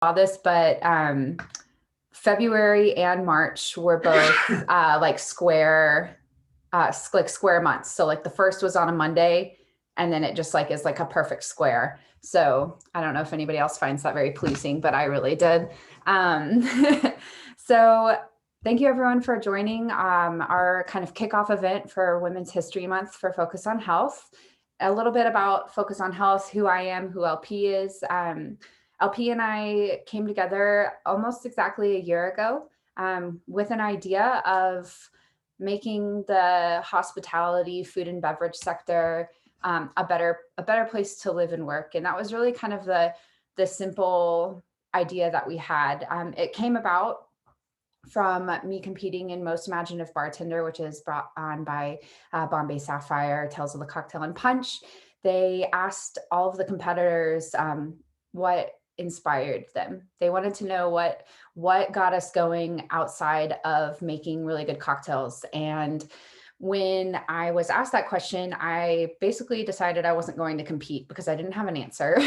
saw this, but February and March were both like square months. So like the first was on a Monday, and then it just like is like a perfect square. So I don't know if anybody else finds that very pleasing, but I really did. Um, so thank you everyone for joining our kind of kickoff event for Women's History Month for Focus on Health. A little bit about Focus on Health, who I am, who LP is. LP and I came together almost exactly a year ago with an idea of making the hospitality, food and beverage sector a better place to live and work. And that was really kind of the simple idea that we had. It came about from me competing in Most Imaginative Bartender, which is brought on by Bombay Sapphire, Tales of the Cocktail and Punch. They asked all of the competitors what inspired them. They wanted to know what got us going outside of making really good cocktails. And when I was asked that question, I basically decided I wasn't going to compete because I didn't have an answer.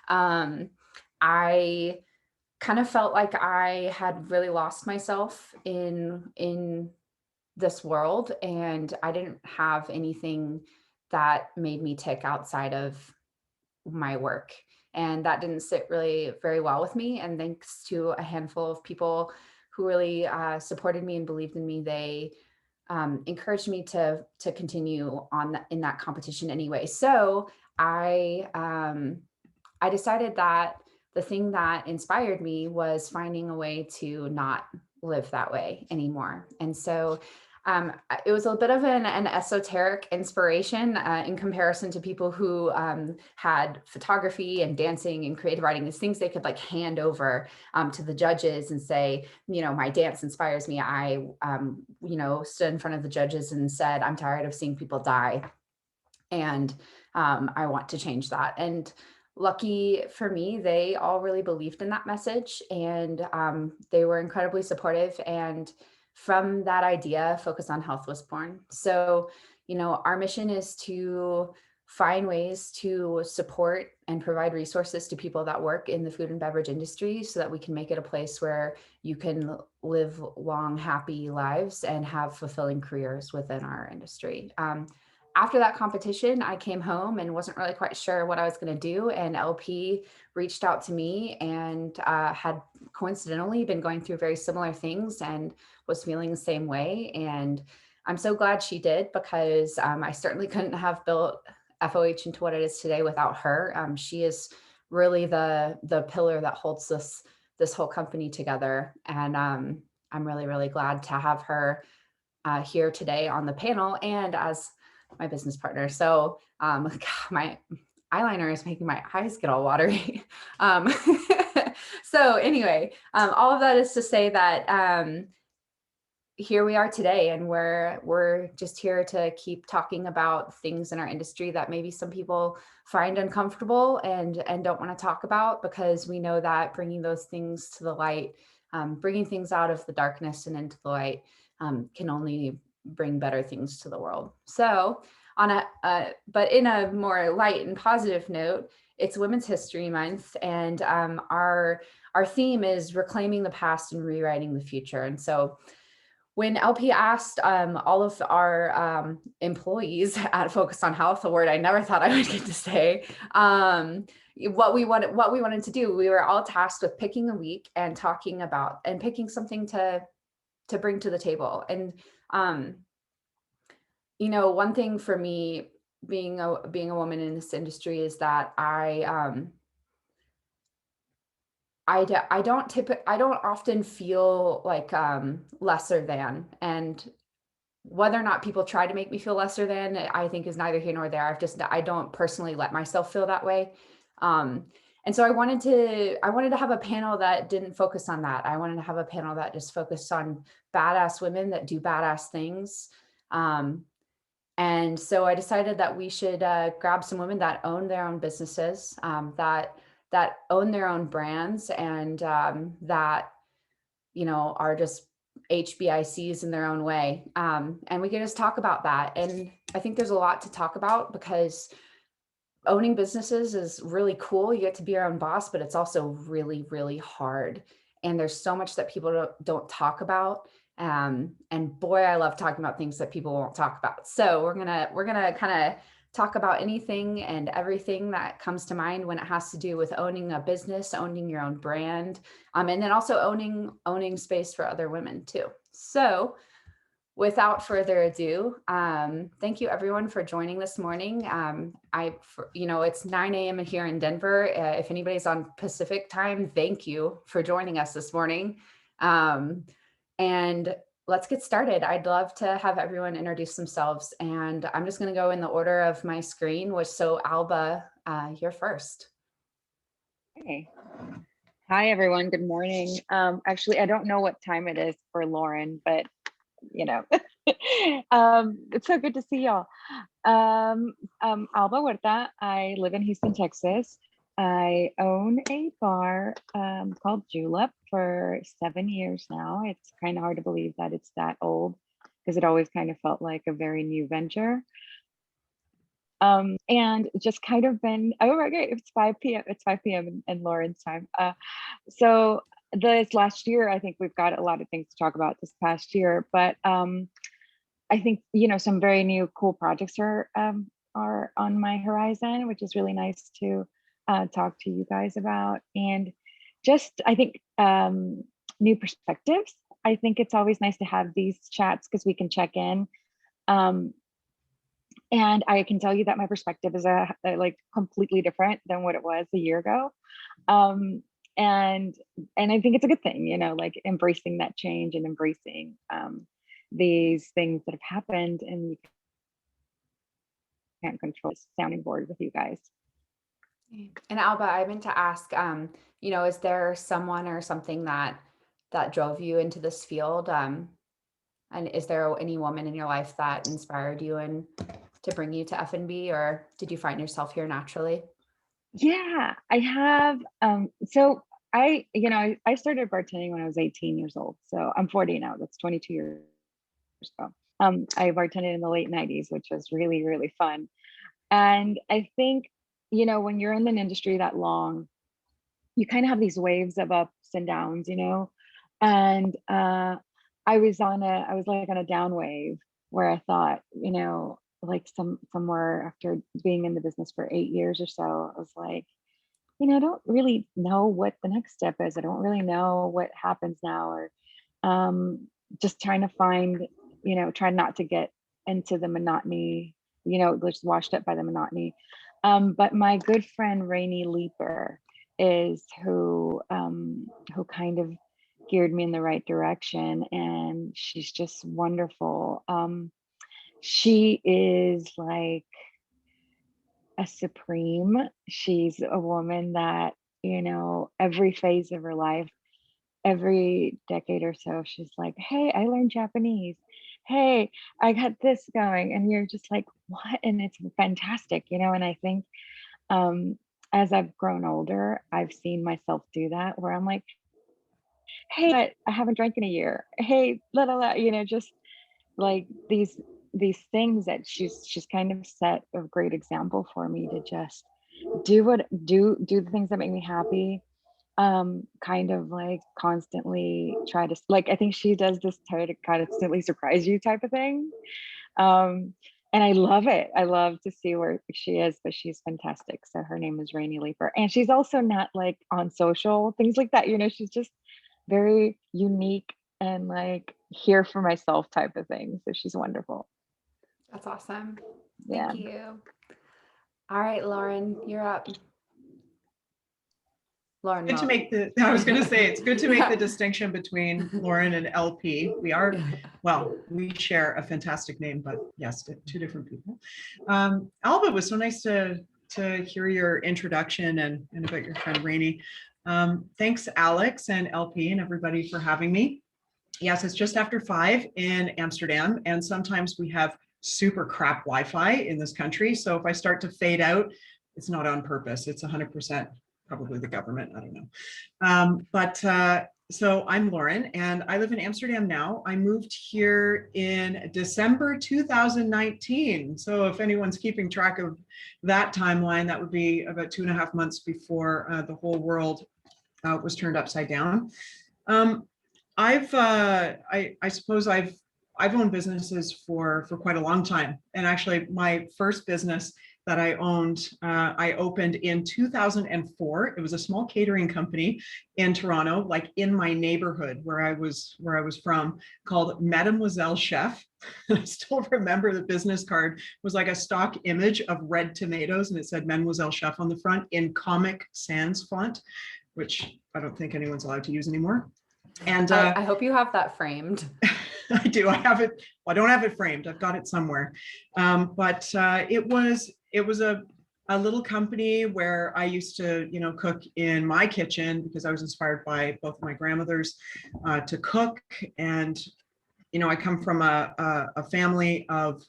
I kind of felt like I had really lost myself in this world, and I didn't have anything that made me tick outside of my work. And that didn't sit really very well with me. And thanks to a handful of people who really supported me and believed in me, they encouraged me to continue on in that competition anyway. So I decided that the thing that inspired me was finding a way to not live that way anymore. And so it was a bit of an esoteric inspiration in comparison to people who had photography and dancing and creative writing, these things they could like hand over to the judges and say, my dance inspires me. I, stood in front of the judges and said, I'm tired of seeing people die. And I want to change that. And lucky for me, they all really believed in that message, and they were incredibly supportive. And from that idea, Focus on Health was born. So, our mission is to find ways to support and provide resources to people that work in the food and beverage industry so that we can make it a place where you can live long, happy lives and have fulfilling careers within our industry. After that competition, I came home and wasn't really quite sure what I was going to do. And LP reached out to me and had coincidentally been going through very similar things and was feeling the same way. And I'm so glad she did, because I certainly couldn't have built FOH into what it is today without her. She is really the pillar that holds this whole company together. And I'm really, really glad to have her here today on the panel and as my business partner. So God, my eyeliner is making my eyes get all watery. So anyway, all of that is to say that here we are today, and we're just here to keep talking about things in our industry that maybe some people find uncomfortable and don't want to talk about, because we know that bringing those things to the light, bringing things out of the darkness and into the light can only bring better things to the world. So but in a more light and positive note, it's Women's History Month, and our theme is reclaiming the past and rewriting the future. And so when LP asked all of our employees at Focus on Health, a word I never thought I would get to say, what we wanted to do, we were all tasked with picking a week and talking about and picking something to bring to the table. And one thing for me, being a woman in this industry, is that I don't often feel like lesser than. And whether or not people try to make me feel lesser than, I think is neither here nor there. I don't personally let myself feel that way. And so I wanted to have a panel that didn't focus on that. I wanted to have a panel that just focused on badass women that do badass things. And so I decided that we should grab some women that own their own businesses, that own their own brands, and that are just HBICs in their own way. And we can just talk about that. And I think there's a lot to talk about, because owning businesses is really cool. You get to be your own boss, but it's also really, really hard. And there's so much that people don't talk about. And boy, I love talking about things that people won't talk about. So we're gonna kind of talk about anything and everything that comes to mind when it has to do with owning a business, owning your own brand, and then also owning space for other women too. So without further ado, thank you everyone for joining this morning. It's 9 a.m. here in Denver. If anybody's on Pacific time, thank you for joining us this morning. And let's get started. I'd love to have everyone introduce themselves, and I'm just going to go in the order of my screen, so Alba, you're first. Hey. Hi, everyone. Good morning. Actually, I don't know what time it is for Lauren, but it's so good to see y'all. Alba Huerta. I live in Houston, Texas. I own a bar called Julep for 7 years now. It's kind of hard to believe that it's that old because it always kind of felt like a very new venture. And just kind of been, oh my God, it's 5 p.m. It's 5 p.m. in Lauren's time. So this last year, I think we've got a lot of things to talk about this past year, but I think, some very new cool projects are on my horizon, which is really nice to talk to you guys about. And just, I think, new perspectives. I think it's always nice to have these chats because we can check in. And I can tell you that my perspective is like completely different than what it was a year ago. And I think it's a good thing, like embracing that change and embracing these things that have happened, and you can't control sounding board with you guys. And Alba, I meant to ask, is there someone or something that drove you into this field? And is there any woman in your life that inspired you and to bring you to F&B, or did you find yourself here naturally? Yeah, I have. So I started bartending when I was 18 years old. So I'm 40 now. That's 22 years ago. I bartended in the late 90s, which was really, really fun. And I think, when you're in an industry that long, you kind of have these waves of ups and downs, and I was like on a down wave where I thought, like somewhere after being in the business for 8 years or so, I was like, I don't really know what the next step is. I don't really know what happens now, or just trying to find, try not to get into the monotony, just washed up by the monotony. But my good friend Rainey Leeper is who kind of geared me in the right direction, and she's just wonderful. She is like a supreme. She's a woman that, every phase of her life, every decade or so, she's like, hey, I learned Japanese. Hey, I got this going. And you're just like, what? And it's fantastic, and I think as I've grown older, I've seen myself do that where I'm like, hey, I haven't drank in a year. Hey, just like these things that she's kind of set a great example for me to just do the things that make me happy. Kind of like constantly try to, like, I think she does this try to constantly surprise you type of thing. And I love it. I love to see where she is, but she's fantastic. So her name is Rainey Leeper, and she's also not like on social things like that. She's just very unique and like here for myself type of thing. So she's wonderful. That's awesome. Yeah. Thank you. All right, Lauren, you're up. Lauren, good to make the, I was going to say, it's good to make the distinction between Lauren and LP. We share a fantastic name, but yes, two different people. Alba, it was so nice to hear your introduction and about your friend Rainey. Thanks, Alex and LP and everybody for having me. Yes, it's just after 5 in Amsterdam, and sometimes we have super crap Wi-Fi in this country. So if I start to fade out, it's not on purpose. It's 100% probably the government. I don't know. So I'm Lauren and I live in Amsterdam now. I moved here in December 2019. So if anyone's keeping track of that timeline, that would be about 2.5 months before the whole world was turned upside down. I suppose I've owned businesses for quite a long time. And actually my first business that I owned, I opened in 2004. It was a small catering company in Toronto, like in my neighborhood where I was from, called Mademoiselle Chef. I still remember the business card was like a stock image of red tomatoes, and it said Mademoiselle Chef on the front in Comic Sans font, which I don't think anyone's allowed to use anymore. And I hope you have that framed. I do. I have it. I don't have it framed. I've got it somewhere. But it was a little company where I used to, cook in my kitchen because I was inspired by both my grandmothers to cook. And, I come from a family of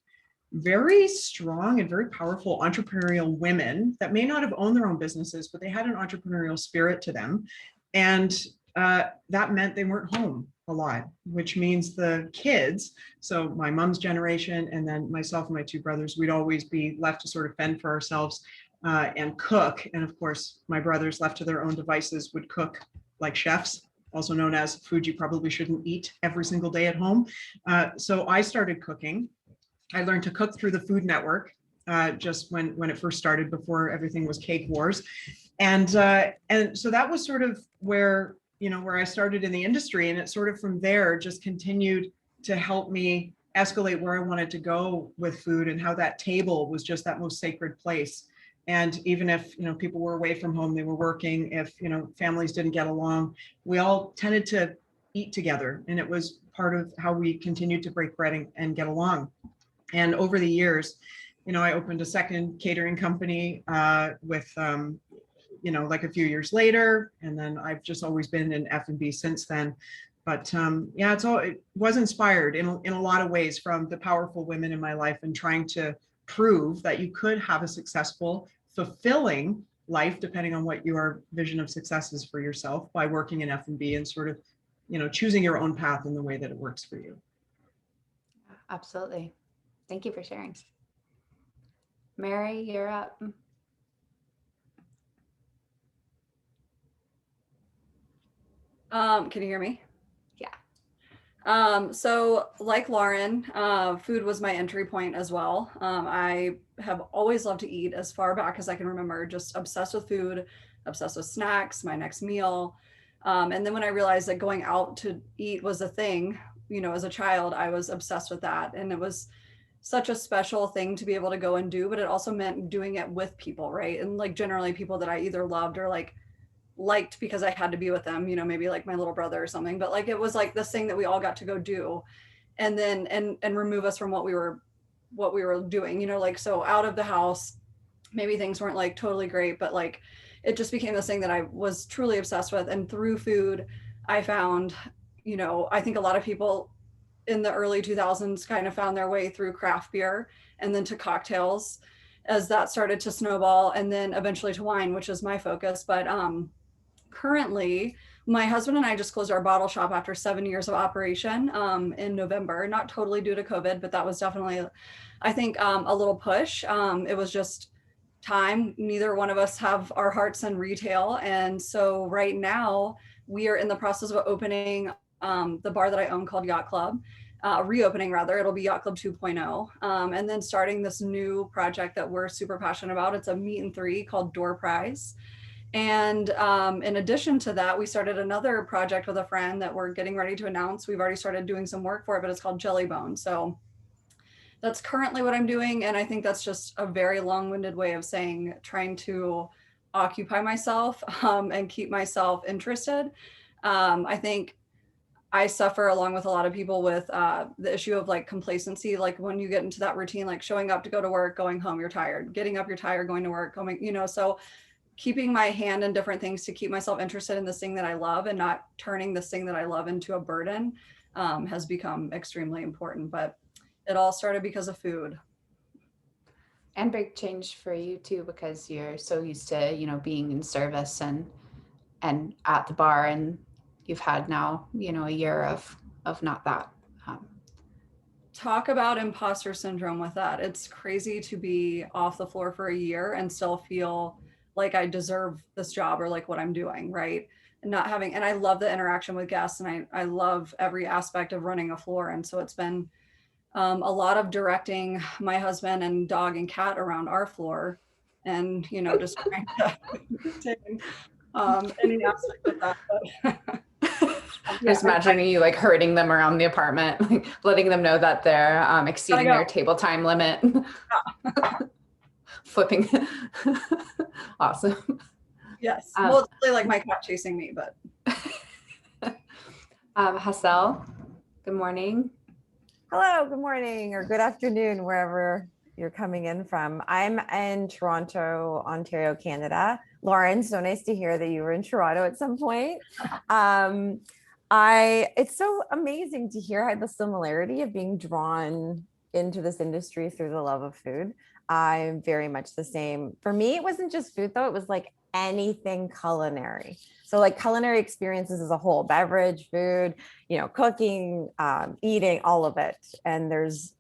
very strong and very powerful entrepreneurial women that may not have owned their own businesses, but they had an entrepreneurial spirit to them. And that meant they weren't home a lot, which means the kids, so my mom's generation and then myself and my two brothers, we'd always be left to sort of fend for ourselves and cook. And of course, my brothers, left to their own devices, would cook like chefs, also known as food you probably shouldn't eat every single day at home. So I started cooking. I learned to cook through the Food Network just when it first started, before everything was cake wars. And so that was sort of where I started in the industry, and it sort of from there just continued to help me escalate where I wanted to go with food, and how that table was just that most sacred place. And even if, people were away from home, they were working, if, families didn't get along, we all tended to eat together. And it was part of how we continued to break bread and get along. And over the years, I opened a second catering company with like a few years later, and then I've just always been in F&B since then. But it was inspired in a lot of ways from the powerful women in my life, and trying to prove that you could have a successful, fulfilling life, depending on what your vision of success is for yourself, by working in F&B and sort of, choosing your own path in the way that it works for you. Absolutely. Thank you for sharing. Mary, you're up. Can you hear me? Yeah. So like Lauren, food was my entry point as well. I have always loved to eat as far back as I can remember, just obsessed with food, obsessed with snacks, my next meal. And then when I realized that going out to eat was a thing, as a child, I was obsessed with that. And it was such a special thing to be able to go and do, but it also meant doing it with people, right? And like generally people that I either loved or liked because I had to be with them, maybe like my little brother or something, but like it was like this thing that we all got to go do, and then and remove us from what we were doing, like, so out of the house, maybe things weren't like totally great, but like it just became this thing that I was truly obsessed with. And through food, I found, I think a lot of people in the early 2000s kind of found their way through craft beer and then to cocktails as that started to snowball, and then eventually to wine, which is my focus. But currently, my husband and I just closed our bottle shop after 7 years of operation in November, not totally due to COVID, but that was definitely, I think, a little push. It was just time. Neither one of us have our hearts in retail. And so right now we are in the process of opening the bar that I own called Yacht Club, reopening rather, it'll be Yacht Club 2.0. And then starting this new project that we're super passionate about. It's a meet and three called Door Prize. And in addition to that, we started another project with a friend that we're getting ready to announce. We've already started doing some work for it, but it's called Jelly Bone. So that's currently what I'm doing. And I think that's just a very long-winded way of saying, trying to occupy myself and keep myself interested. I think I suffer along with a lot of people with the issue of like complacency. Like when you get into that routine, like showing up to go to work, going home, you're tired, getting up, you're tired, going to work, coming, so keeping my hand in different things to keep myself interested in this thing that I love and not turning this thing that I love into a burden has become extremely important. But it all started because of food. And big change for you too, because you're so used to, being in service and at the bar and you've had now, a year of not that. Talk about imposter syndrome with that. It's crazy to be off the floor for a year and still feel like I deserve this job or like what I'm doing, right? And not having, and I love the interaction with guests, and I love every aspect of running a floor. And so it's been a lot of directing my husband and dog and cat around our floor, and just trying to maintain any aspect of that. But, Just imagining you like herding them around the apartment, like letting them know that they're exceeding their table time limit. Flipping. Awesome. Yes. Well, it's really like my cat chasing me, but. Hassel, good morning. Hello, good morning or good afternoon, wherever you're coming in from. I'm in Toronto, Ontario, Canada. Lauren, so nice to hear that you were in Toronto at some point. It's so amazing to hear the similarity of being drawn into this industry through the love of food. I'm very much the same. For me, it wasn't just food though, it was like anything culinary. So like culinary experiences as a whole, beverage, food, cooking, eating, all of it. And there's,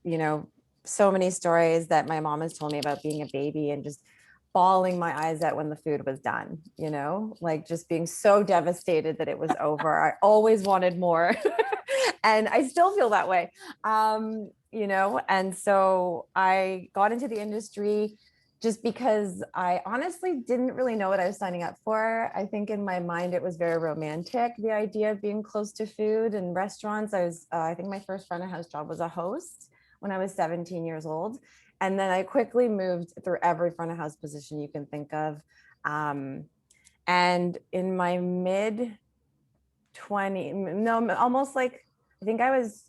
so many stories that my mom has told me about being a baby and just bawling my eyes out when the food was done, like just being so devastated that it was over. I always wanted more. And I still feel that way. And so I got into the industry just because I honestly didn't really know what I was signing up for. I think in my mind, it was very romantic, the idea of being close to food and restaurants. I think my first front of house job was a host when I was 17 years old. And then I quickly moved through every front of house position you can think of. And in my mid 20, no, almost like, I think I was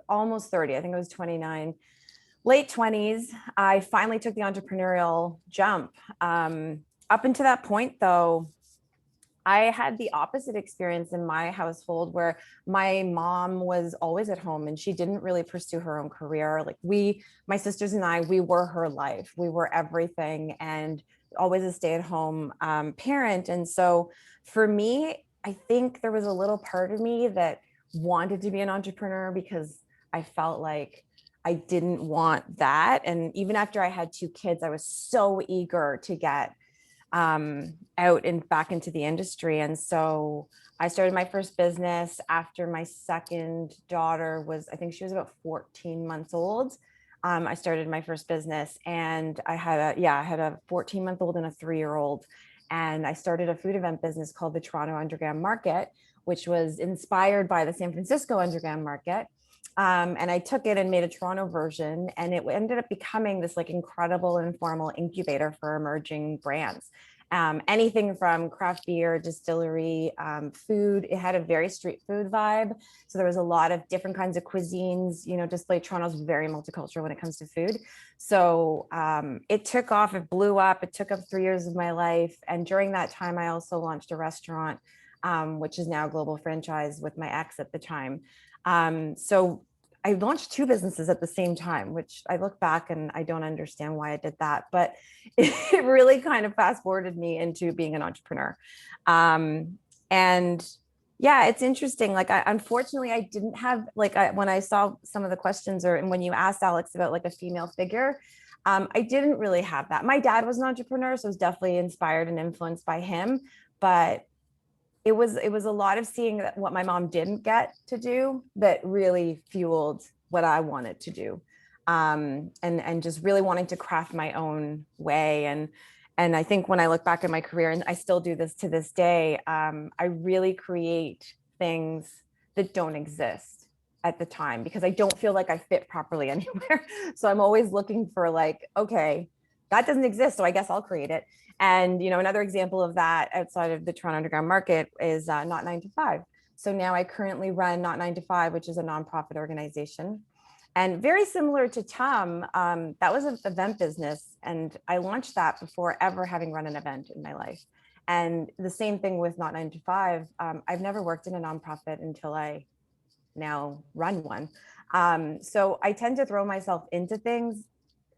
almost 30. I think I was 29. Late 20s, I finally took the entrepreneurial jump. Up until that point, though, I had the opposite experience in my household where my mom was always at home and she didn't really pursue her own career. Like my sisters and I, we were her life. We were everything and always a stay-at-home parent. And so for me, I think there was a little part of me that wanted to be an entrepreneur because I felt like I didn't want that. And even after I had 2 kids, I was so eager to get out and back into the industry. And so I started my first business after my second daughter I think she was about 14 months old. I started my first business and I had a 14-month-old and a 3-year-old. And I started a food event business called the Toronto Underground Market, which was inspired by the San Francisco Underground Market. And I took it and made a Toronto version, and it ended up becoming this like incredible informal incubator for emerging brands. Anything from craft beer, distillery, food. It had a very street food vibe. So there was a lot of different kinds of cuisines, just like Toronto's very multicultural when it comes to food. So it took off, it blew up. It took up 3 years of my life. And during that time, I also launched a restaurant, which is now a global franchise with my ex at the time. So I launched 2 businesses at the same time, which I look back and I don't understand why I did that, but it really kind of fast forwarded me into being an entrepreneur. And yeah, it's interesting. Like, unfortunately, I didn't have, when I saw some of the questions and when you asked Alex about like a female figure, I didn't really have that. My dad was an entrepreneur, so I was definitely inspired and influenced by him, but it was a lot of seeing what my mom didn't get to do that really fueled what I wanted to do. And just really wanting to craft my own way. And I think when I look back at my career, and I still do this to this day, I really create things that don't exist at the time because I don't feel like I fit properly anywhere. So I'm always looking for like, okay, that doesn't exist, so I guess I'll create it. And, another example of that outside of the Toronto Underground Market is Not 9 to 5. So now I currently run Not 9 to 5, which is a nonprofit organization. And very similar to Tom, that was an event business. And I launched that before ever having run an event in my life. And the same thing with Not 9 to 5. I've never worked in a nonprofit until I now run one. So I tend to throw myself into things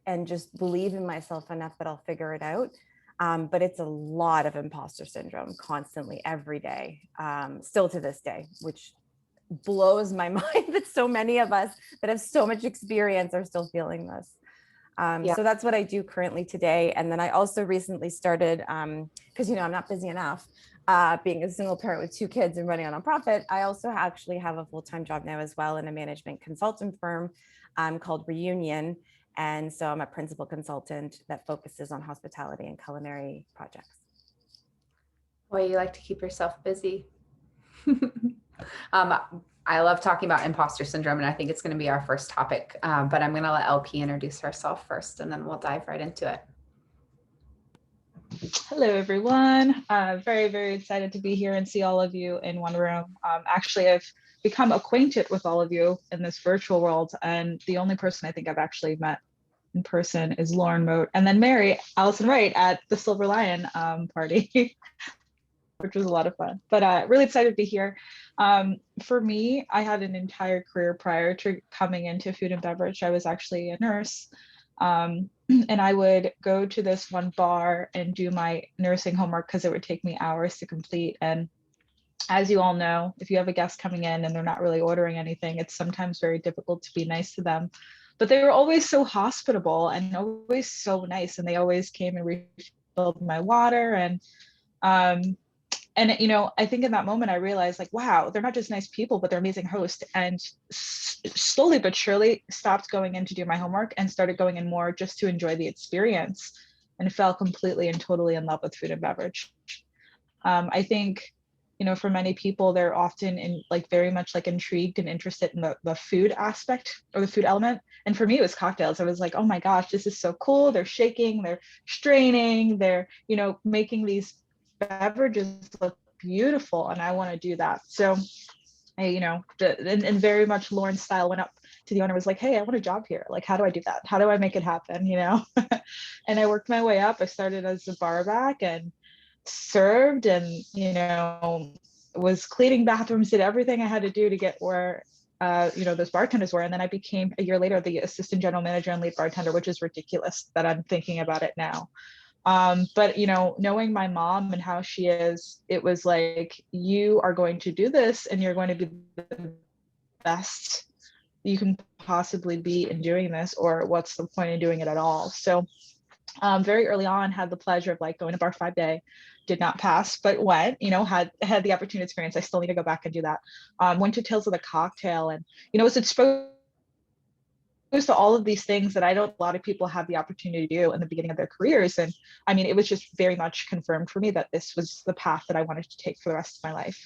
and just believe in myself enough that I'll figure it out. But it's a lot of imposter syndrome constantly every day, still to this day, which blows my mind that so many of us that have so much experience are still feeling this. So that's what I do currently today. And then I also recently started, because, you know, I'm not busy enough, being a single parent with 2 kids and running a nonprofit. I also actually have a full-time job now as well in a management consulting firm called Reunion. And so I'm a principal consultant that focuses on hospitality and culinary projects. Boy, you like to keep yourself busy. I love talking about imposter syndrome, and I think it's going to be our first topic, but I'm going to let LP introduce herself first, and then we'll dive right into it. Hello, everyone. Very, very excited to be here and see all of you in one room. Actually, I've become acquainted with all of you in this virtual world, and the only person I think I've actually met in person is Lauren Mote, and then Mary, Allison Wright at the Silver Lion party, which was a lot of fun. But really excited to be here. For me, I had an entire career prior to coming into food and beverage. I was actually a nurse. And I would go to this one bar and do my nursing homework because it would take me hours to complete. And as you all know, if you have a guest coming in and they're not really ordering anything, it's sometimes very difficult to be nice to them. But they were always so hospitable and always so nice. And they always came and refilled my water. And you know, I think in that moment I realized, like, wow, they're not just nice people, but they're amazing hosts. And slowly but surely stopped going in to do my homework and started going in more just to enjoy the experience, and fell completely and totally in love with food and beverage. I think, you know, for many people, they're often very much intrigued and interested in the food aspect or the food element. And for me, it was cocktails. I was like, oh my gosh, this is so cool. They're shaking, they're straining, they're, you know, making these beverages look beautiful, and I want to do that. So I, you know, and very much Lauren's style, went up to the owner, was like, hey, I want a job here. Like, how do I do that? How do I make it happen? You know? And I worked my way up. I started as a bar back and served, and, you know, was cleaning bathrooms, did everything I had to do to get where you know, those bartenders were. And then I became, a year later, the assistant general manager and lead bartender, which is ridiculous that I'm thinking about it now. But, you know, knowing my mom and how she is, it was like, you are going to do this and you're going to be the best you can possibly be in doing this, or what's the point in doing it at all? So very early on, had the pleasure of going to bar 5 day, did not pass, but went, you know, had the opportunity to experience. I still need to go back and do that. Went to Tales of the Cocktail, and, you know, was exposed to all of these things that a lot of people have the opportunity to do in the beginning of their careers. And I mean, it was just very much confirmed for me that this was the path that I wanted to take for the rest of my life.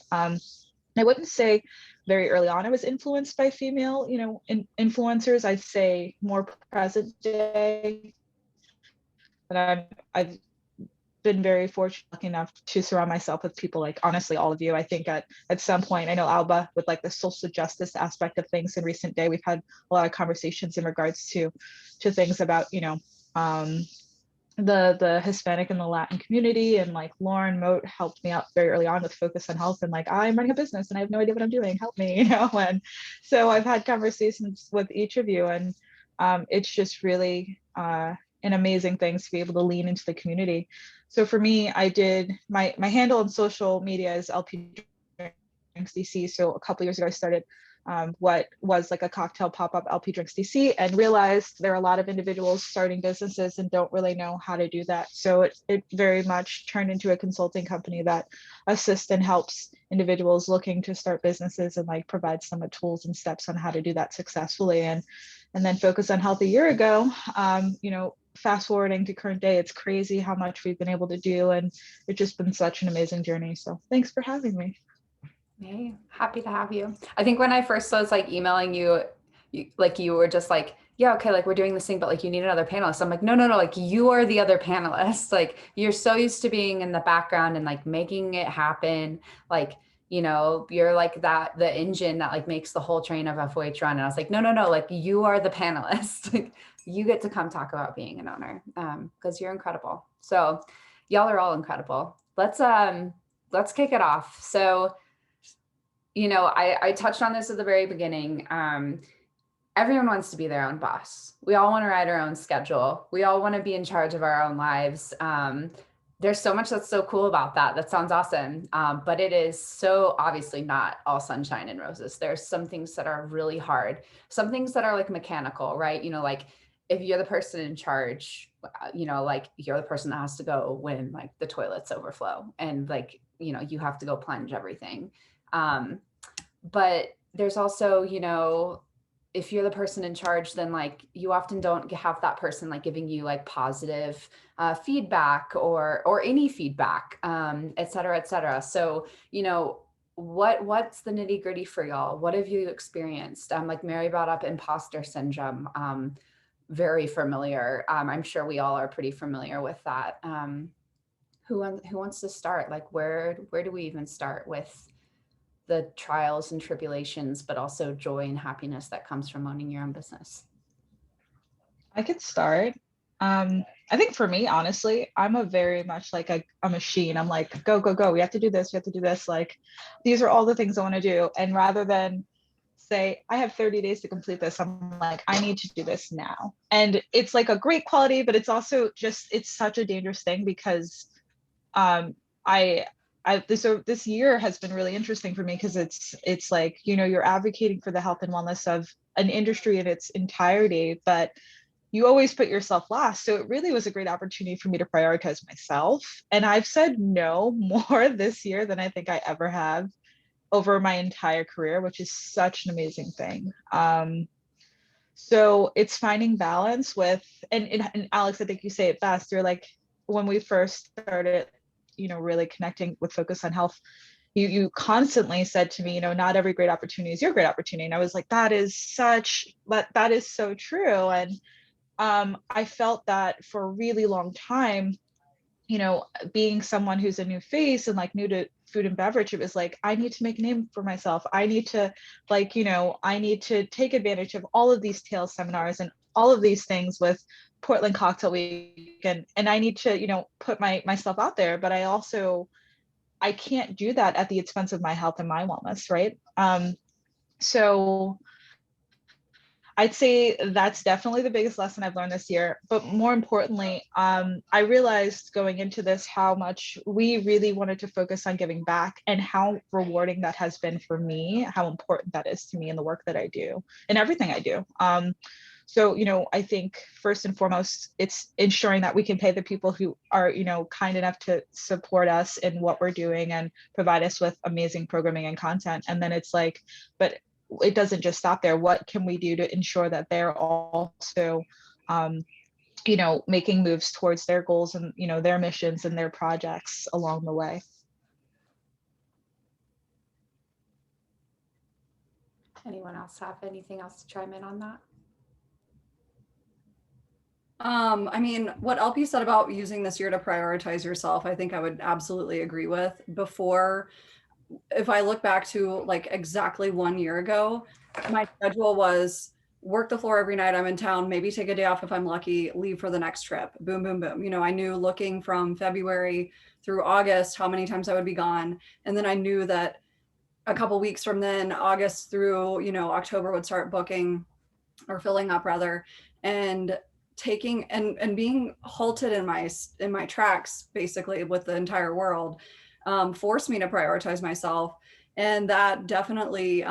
I wouldn't say very early on I was influenced by female, you know, influencers. I'd say more present day. But I've been very fortunate, lucky enough to surround myself with people like, honestly, all of you. I think at some point, I know Alba, with the social justice aspect of things in recent day, we've had a lot of conversations in regards to things about, you know, the Hispanic and the Latin community. And Lauren Mote helped me out very early on with Focus on Health, and I'm running a business and I have no idea what I'm doing, help me, you know. And so I've had conversations with each of you, and it's just really an amazing thing to be able to lean into the community. So for me, I did my handle on social media is LP Drinks DC. So a couple years ago, I started what was a cocktail pop-up, LP Drinks DC, and realized there are a lot of individuals starting businesses and don't really know how to do that. So it very much turned into a consulting company that assists and helps individuals looking to start businesses, and provides some tools and steps on how to do that successfully. And then Focus on Health a year ago, you know, fast forwarding to current day, it's crazy how much we've been able to do, and it's just been such an amazing journey. So thanks for having me. Hey, happy to have you. I think when I first was emailing you, you were just yeah, okay, we're doing this thing, but you need another panelist. I'm no, you are the other panelist. You're so used to being in the background and making it happen. You know, you're the engine that makes the whole train of FOH run. And I was no, you are the panelist. You get to come talk about being an owner, because you're incredible. So y'all are all incredible. Let's kick it off. So, you know, I touched on this at the very beginning. Everyone wants to be their own boss. We all want to write our own schedule. We all want to be in charge of our own lives. There's so much that's so cool about that. That sounds awesome. But it is so obviously not all sunshine and roses. There's some things that are really hard, some things that are like mechanical, right? You know, like if you're the person in charge, you know, like you're the person that has to go when like the toilets overflow and like, you know, you have to go plunge everything. Um, but there's also, you know, if you're the person in charge, then like you often don't have that person like giving you like positive feedback or any feedback, et cetera, et cetera. So, you know, what's the nitty gritty for y'all? What have you experienced? Like Mary brought up imposter syndrome. Very familiar. I'm sure we all are pretty familiar with that. Who wants to start? Like where do we even start with the trials and tribulations, but also joy and happiness that comes from owning your own business? I could start. I think for me, honestly, I'm a very much like a machine. I'm like, go, go, go. We have to do this. We have to do this. Like, these are all the things I want to do. And rather than say, I have 30 days to complete this, I'm like, I need to do this now. And it's like a great quality, but it's also just, it's such a dangerous thing because I this year has been really interesting for me because it's like, you know, you're advocating for the health and wellness of an industry in its entirety, but you always put yourself last. So it really was a great opportunity for me to prioritize myself. And I've said no more this year than I think I ever have over my entire career, which is such an amazing thing. So it's finding balance with, and Alex, I think you say it best. You're like, when we first started, you know, really connecting with Focus on Health, you constantly said to me, you know, not every great opportunity is your great opportunity. And I was like, that is so true. And I felt that for a really long time, you know, being someone who's a new face and like new to food and beverage, it was like, I need to make a name for myself. I need to like, you know, I need to take advantage of all of these tail seminars and all of these things with Portland Cocktail Week. And I need to, you know, put myself out there, but I can't do that at the expense of my health and my wellness. Right. So I'd say that's definitely the biggest lesson I've learned this year. But more importantly, I realized going into this how much we really wanted to focus on giving back and how rewarding that has been for me, how important that is to me in the work that I do and everything I do. So, you know, I think first and foremost, it's ensuring that we can pay the people who are, you know, kind enough to support us in what we're doing and provide us with amazing programming and content. And then it's like, but it doesn't just stop there. What can we do to ensure that they're also, you know, making moves towards their goals and, you know, their missions and their projects along the way? Anyone else have anything else to chime in on that? I mean, what LP said about using this year to prioritize yourself, I think I would absolutely agree with. Before, if I look back to like exactly 1 year ago, my schedule was work the floor every night I'm in town, maybe take a day off if I'm lucky, leave for the next trip. Boom, boom, boom. You know, I knew looking from February through August how many times I would be gone. And then I knew that a couple weeks from then, August through, you know, October would start booking or filling up rather. And taking and being halted in my tracks basically with the entire world forced me to prioritize myself, and that definitely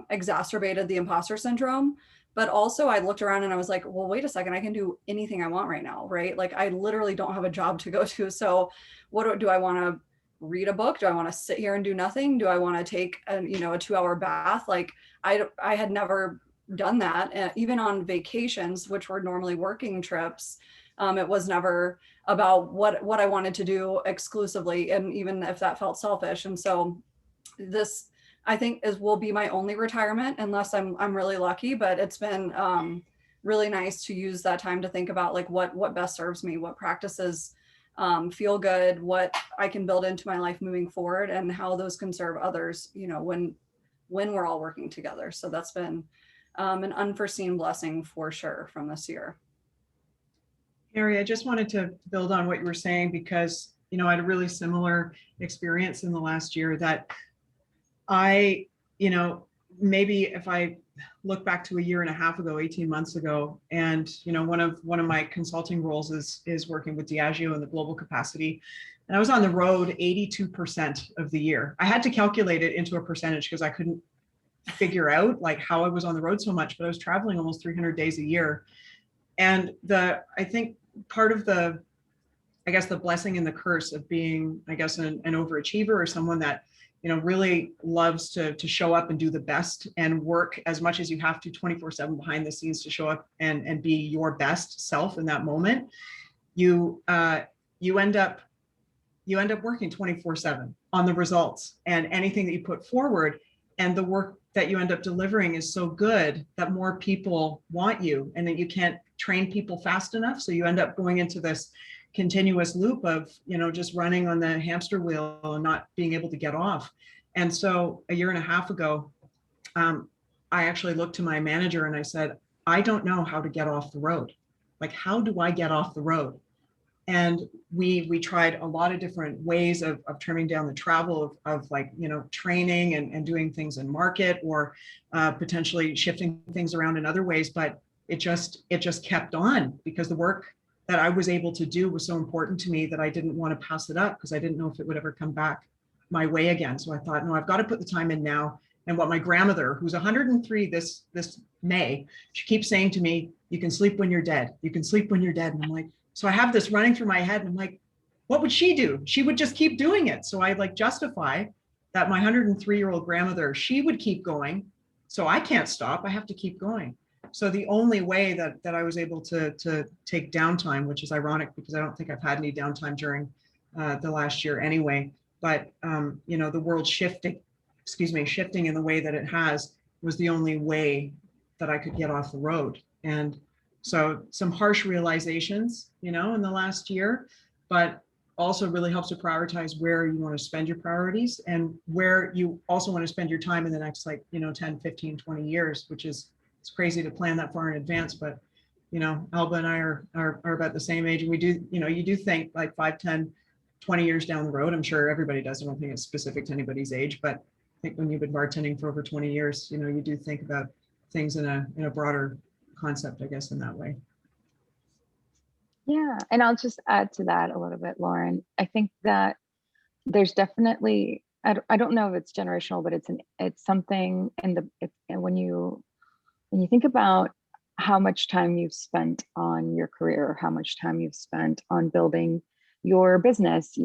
exacerbated the imposter syndrome. But also I looked around and I was like, well, wait a second, I can do anything I want right now, right? Like I literally don't have a job to go to. So what do I want to read a book? Do I want to sit here and do nothing? Do I want to take a 2-hour bath? Like I had never done that. Even on vacations, which were normally working trips, it was never about what I wanted to do exclusively, and even if that felt selfish. And so this, I think, will be my only retirement unless I'm really lucky. But it's been really nice to use that time to think about like what best serves me, what practices feel good, what I can build into my life moving forward, and how those can serve others, you know, when we're all working together. So that's been an unforeseen blessing for sure from this year. Harry, I just wanted to build on what you were saying because, you know, I had a really similar experience in the last year that I, you know, maybe if I look back to a year and a half ago, 18 months ago, and one of my consulting roles is working with Diageo in the global capacity. And I was on the road 82% of the year. I had to calculate it into a percentage because I couldn't figure out like how I was on the road so much, but I was traveling almost 300 days a year. And I think part of the blessing and the curse of being, I guess, an overachiever or someone that, really loves to show up and do the best and work as much as you have to 24/7 behind the scenes to show up and be your best self in that moment. You end up working 24/7 on the results and anything that you put forward, and the work that you end up delivering is so good that more people want you, and that you can't train people fast enough. So you end up going into this continuous loop of, just running on the hamster wheel and not being able to get off. And so a year and a half ago, I actually looked to my manager and I said, I don't know how to get off the road. Like, how do I get off the road? And we tried a lot of different ways of trimming down the travel of like, training and doing things in market, or potentially shifting things around in other ways. But it just kept on, because the work that I was able to do was so important to me that I didn't want to pass it up, because I didn't know if it would ever come back my way again. So I thought, no, I've got to put the time in now. And what my grandmother, who's 103 this May, she keeps saying to me, you can sleep when you're dead. You can sleep when you're dead. And I'm like, so I have this running through my head, and I'm like, what would she do? She would just keep doing it. So I like justify that my 103-year-old grandmother, she would keep going. So I can't stop. I have to keep going. So the only way that I was able to take downtime, which is ironic because I don't think I've had any downtime during the last year anyway, but the world shifting in the way that it has, was the only way that I could get off the road. And so some harsh realizations, in the last year, but also really helps to prioritize where you want to spend your priorities and where you also want to spend your time in the next 10, 15, 20 years, which is, it's crazy to plan that far in advance, but Alba and I are about the same age, and we do, you do think like 5, 10, 20 years down the road. I'm sure everybody does. I don't think it's specific to anybody's age, but I think when you've been bartending for over 20 years, you do think about things in a broader concept, I guess, in that way. Yeah, and I'll just add to that a little bit, Lauren. I think that there's definitely, I don't know if it's generational, but it's something and when you think about how much time you've spent on your career, how much time you've spent on building your business,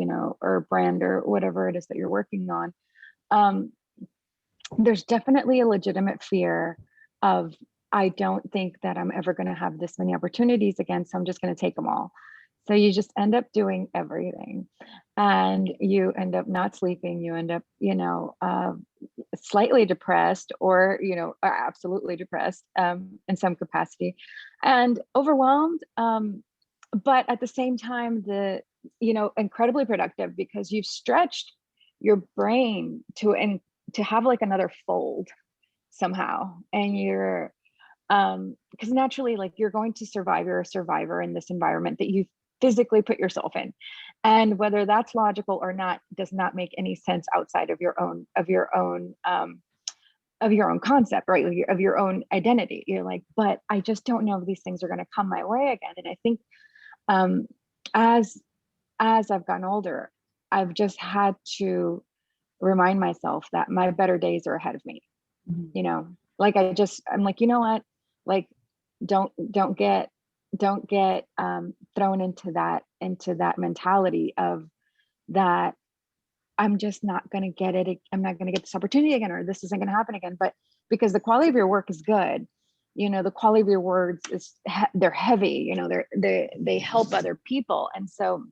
or brand, or whatever it is that you're working on, there's definitely a legitimate fear of, I don't think that I'm ever going to have this many opportunities again, so I'm just going to take them all. So you just end up doing everything, and you end up not sleeping. You end up, slightly depressed, or, absolutely depressed in some capacity, and overwhelmed. But at the same time, incredibly productive, because you've stretched your brain to have like another fold somehow, and you're because naturally, like, you're going to survive. You're a survivor in this environment that you physically put yourself in, and whether that's logical or not does not make any sense outside of your own concept, right? Of your own identity. You're like, but I just don't know if these things are going to come my way again. And I think as I've gotten older, I've just had to remind myself that my better days are ahead of me. Mm-hmm. Like I'm like, you know what? Like, don't get thrown into that mentality of that I'm just not going to get it. I'm not going to get this opportunity again, or this isn't going to happen again. But because the quality of your work is good, the quality of your words is they're heavy. They help other people, and so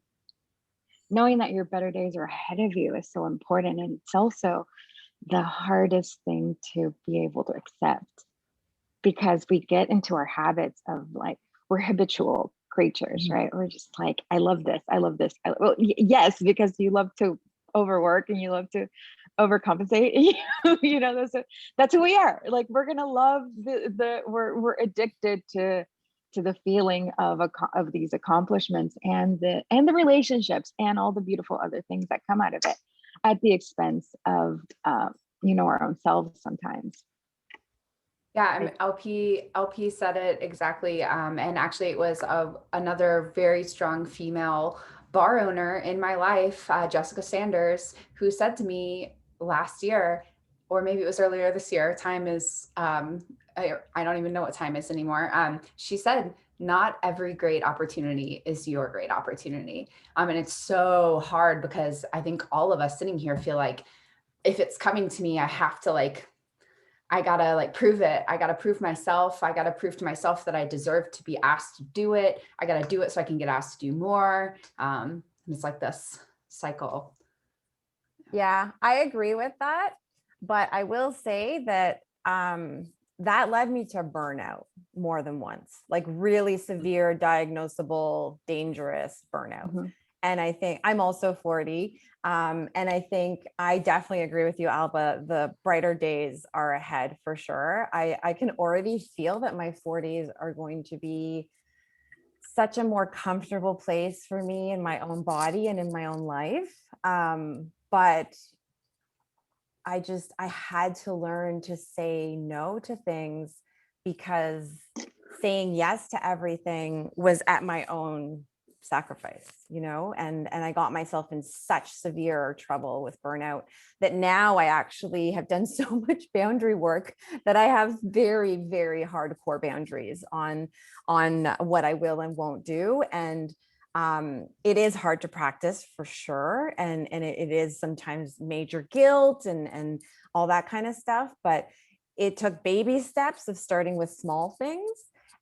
knowing that your better days are ahead of you is so important, and it's also the hardest thing to be able to accept, because we get into our habits of like, we're habitual creatures, right? We're just like, I love this. Well, yes, because you love to overwork and you love to overcompensate. That's who we are. Like, we're gonna love we're addicted to the feeling of these accomplishments and the relationships and all the beautiful other things that come out of it, at the expense of our own selves sometimes. Yeah, LP said it exactly. And actually it was another very strong female bar owner in my life, Jessica Sanders, who said to me last year, or maybe it was earlier this year, time is, I don't even know what time is anymore. She said, not every great opportunity is your great opportunity. And it's so hard because I think all of us sitting here feel like if it's coming to me, I have to I gotta prove it. I gotta prove myself. I gotta prove to myself that I deserve to be asked to do it. I gotta do it so I can get asked to do more. It's like this cycle. Yeah, I agree with that. But I will say that that led me to burnout more than once, like really severe, diagnosable, dangerous burnout. Mhm. And I think I'm also 40. And I think I definitely agree with you, Alba. The brighter days are ahead for sure. I can already feel that my 40s are going to be such a more comfortable place for me in my own body and in my own life. But I had to learn to say no to things because saying yes to everything was at my own sacrifice, and I got myself in such severe trouble with burnout that now I actually have done so much boundary work that I have very, very hardcore boundaries on what I will and won't do. And it is hard to practice for sure. And it is sometimes major guilt and all that kind of stuff. But it took baby steps of starting with small things.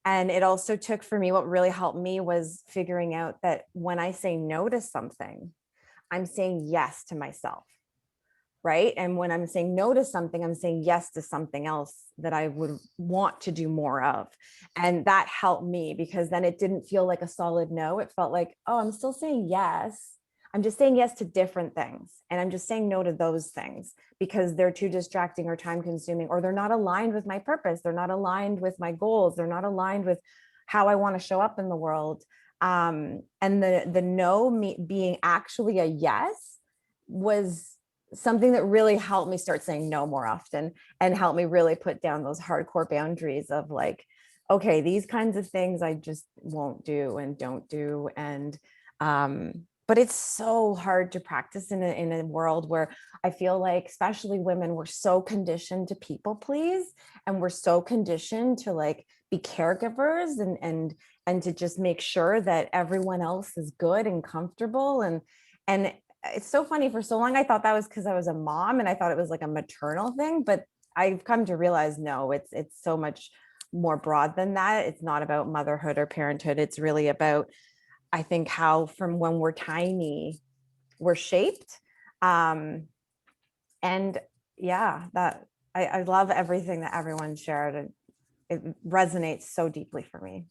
And it also took for me, what really helped me was figuring out that when I say no to something, I'm saying yes to myself. Right. And when I'm saying no to something, I'm saying yes to something else that I would want to do more of. And that helped me because then it didn't feel like a solid no. It felt like, oh, I'm still saying yes. I'm just saying yes to different things. And I'm just saying no to those things because they're too distracting or time consuming, or they're not aligned with my purpose. They're not aligned with my goals. They're not aligned with how I want to show up in the world. And the no being actually a yes was something that really helped me start saying no more often and helped me really put down those hardcore boundaries of like, okay, these kinds of things I just won't do and don't do. And, but it's so hard to practice in a world where I feel like, especially women, we're so conditioned to people please, and we're so conditioned to like be caregivers and to just make sure that everyone else is good and comfortable. And it's so funny, for so long I thought that was because I was a mom and I thought it was like a maternal thing, but I've come to realize no, it's so much more broad than that. It's not about motherhood or parenthood. It's really about, I think, how from when we're tiny we're shaped. And yeah, that I love everything that everyone shared, and it resonates so deeply for me.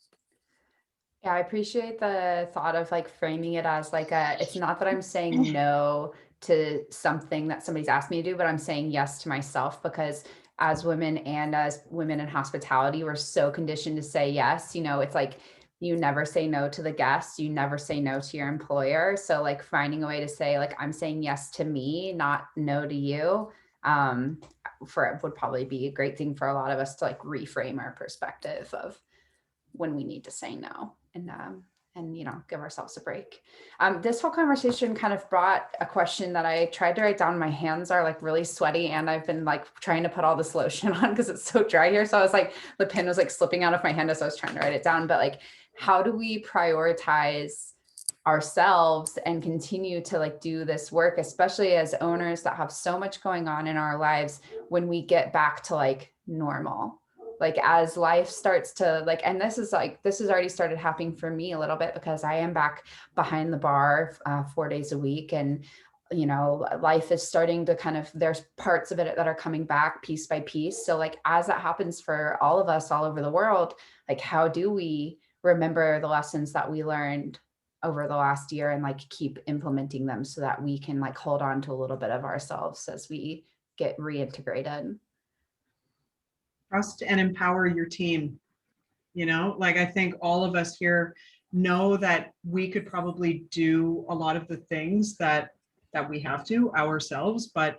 Yeah, I appreciate the thought of framing it as it's not that I'm saying no to something that somebody's asked me to do, but I'm saying yes to myself, because as women and as women in hospitality, we're so conditioned to say yes. It's like you never say no to the guests, you never say no to your employer. So finding a way to say I'm saying yes to me, not no to you, would probably be a great thing for a lot of us to reframe our perspective of when we need to say no and give ourselves a break. This whole conversation kind of brought a question that I tried to write down. My hands are really sweaty, and I've been trying to put all this lotion on because it's so dry here. So I was the pen was slipping out of my hand as I was trying to write it down. But how do we prioritize ourselves and continue to do this work, especially as owners that have so much going on in our lives, when we get back to normal? As life starts to and this is already started happening for me a little bit, because I am back behind the bar 4 days a week, and life is starting to there's parts of it that are coming back piece by piece. So as that happens for all of us all over the world, how do we remember the lessons that we learned over the last year and keep implementing them so that we can hold on to a little bit of ourselves as we get reintegrated? Trust and empower your team. I think all of us here know that we could probably do a lot of the things that we have to ourselves, but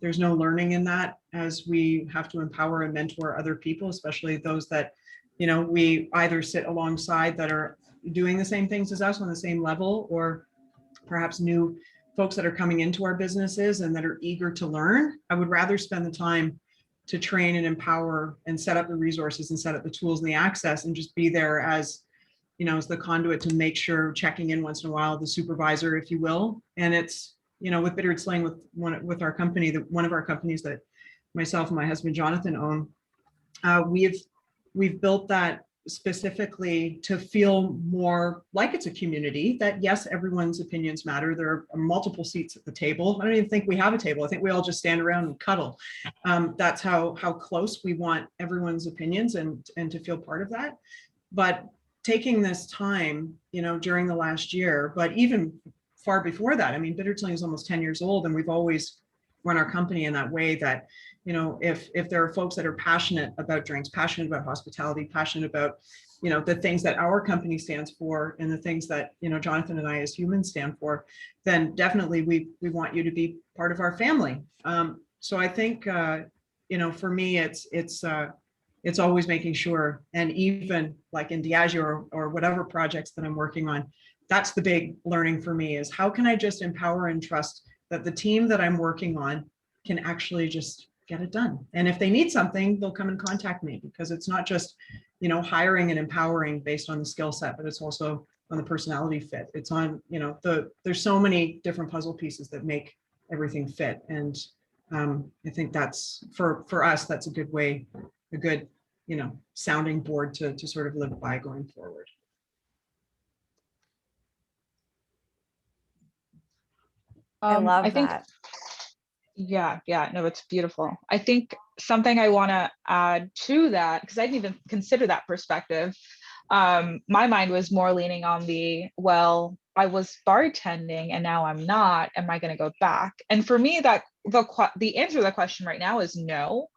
there's no learning in that, as we have to empower and mentor other people, especially those that, we either sit alongside that are doing the same things as us on the same level, or perhaps new folks that are coming into our businesses and that are eager to learn. I would rather spend the time to train and empower and set up the resources and set up the tools and the access, and just be there as, as the conduit to make sure, checking in once in a while, the supervisor, if you will. And it's, with Bittered Sling, with our company, one of our companies that myself and my husband Jonathan own, we've built that specifically to feel more like it's a community, that yes, everyone's opinions matter. There are multiple seats at the table. I don't even think we have a table. I think we all just stand around and cuddle. That's how close we want everyone's opinions and to feel part of that. But taking this time, during the last year, but even far before that, I mean, Bittered Sling is almost 10 years old, and we've always run our company in that way that, if there are folks that are passionate about drinks, passionate about hospitality, passionate about, the things that our company stands for, and the things that, Jonathan and I as humans stand for, then definitely we want you to be part of our family. So I think, for me, it's always making sure, and even like in Diageo or whatever projects that I'm working on, that's the big learning for me, is how can I just empower and trust that the team that I'm working on can actually just get it done. And if they need something, they'll come and contact me, because it's not just, hiring and empowering based on the skill set, but it's also on the personality fit. It's on, there's so many different puzzle pieces that make everything fit. And I think that's for us, that's a good way, a good, sounding board to sort of live by going forward. I love I think, that. yeah, no, it's beautiful. I think something I want to add to that, because I didn't even consider that perspective. My mind was more leaning on well, I was bartending and now I'm not. Am I going to go back? And for me, that the answer to that question right now is no,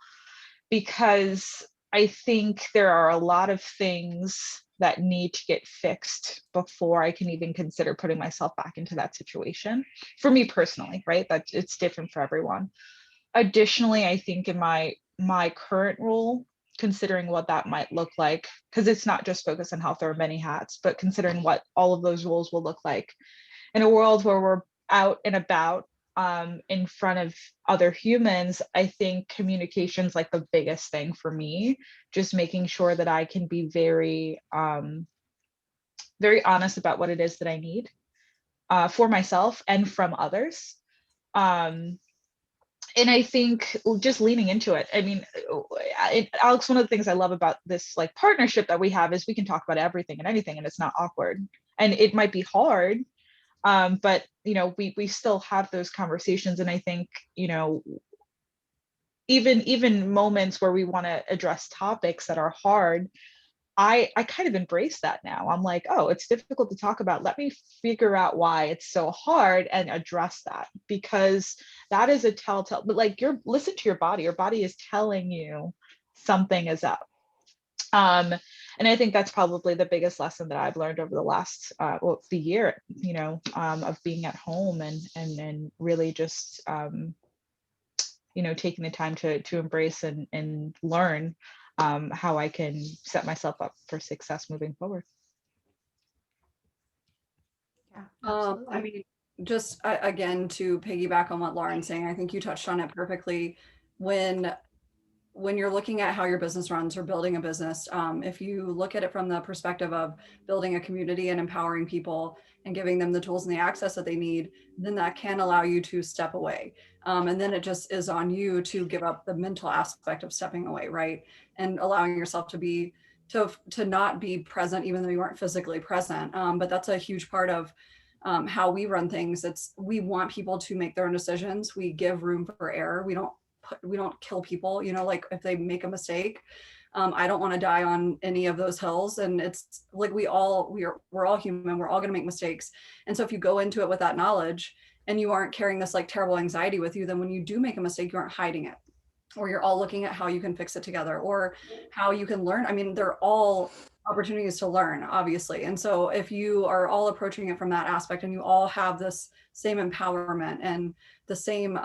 because I think there are a lot of things that need to get fixed before I can even consider putting myself back into that situation. For me personally, right? That it's different for everyone. Additionally, I think in my current role, considering what that might look like, because it's not just focused on health, there are many hats, but considering what all of those roles will look like in a world where we're out and about, in front of other humans, I think communication's like the biggest thing for me. Just making sure that I can be very, very honest about what it is that I need, for myself and from others. And I think just leaning into it. I mean, Alex, one of the things I love about this like partnership that we have is we can talk about everything and anything, and it's not awkward. And it might be hard, but we still have those conversations. And I think, even moments where we want to address topics that are hard, I kind of embrace that now. I'm like, oh, it's difficult to talk about. Let me figure out why it's so hard and address that, because that is a telltale, but like listen to your body. Your body is telling you something is up. And I think that's probably the biggest lesson that I've learned over the last, the year, of being at home and really just, taking the time to embrace and learn how I can set myself up for success moving forward. Yeah, I mean, just again, to piggyback on what Lauren's saying, I think you touched on it perfectly. When you're looking at how your business runs or building a business, if you look at it from the perspective of building a community and empowering people and giving them the tools and the access that they need, then that can allow you to step away. And then it just is on you to give up the mental aspect of stepping away, right? And allowing yourself to not be present, even though you weren't physically present. But that's a huge part of how we run things. We want people to make their own decisions. We give room for error. We don't kill people, like if they make a mistake. I don't want to die on any of those hills. And it's like we're all human. We're all going to make mistakes. And so if you go into it with that knowledge and you aren't carrying this like terrible anxiety with you, then when you do make a mistake, you aren't hiding it, or you're all looking at how you can fix it together or how you can learn. I mean, they're all opportunities to learn, obviously. And so if you are all approaching it from that aspect and you all have this same empowerment and the same,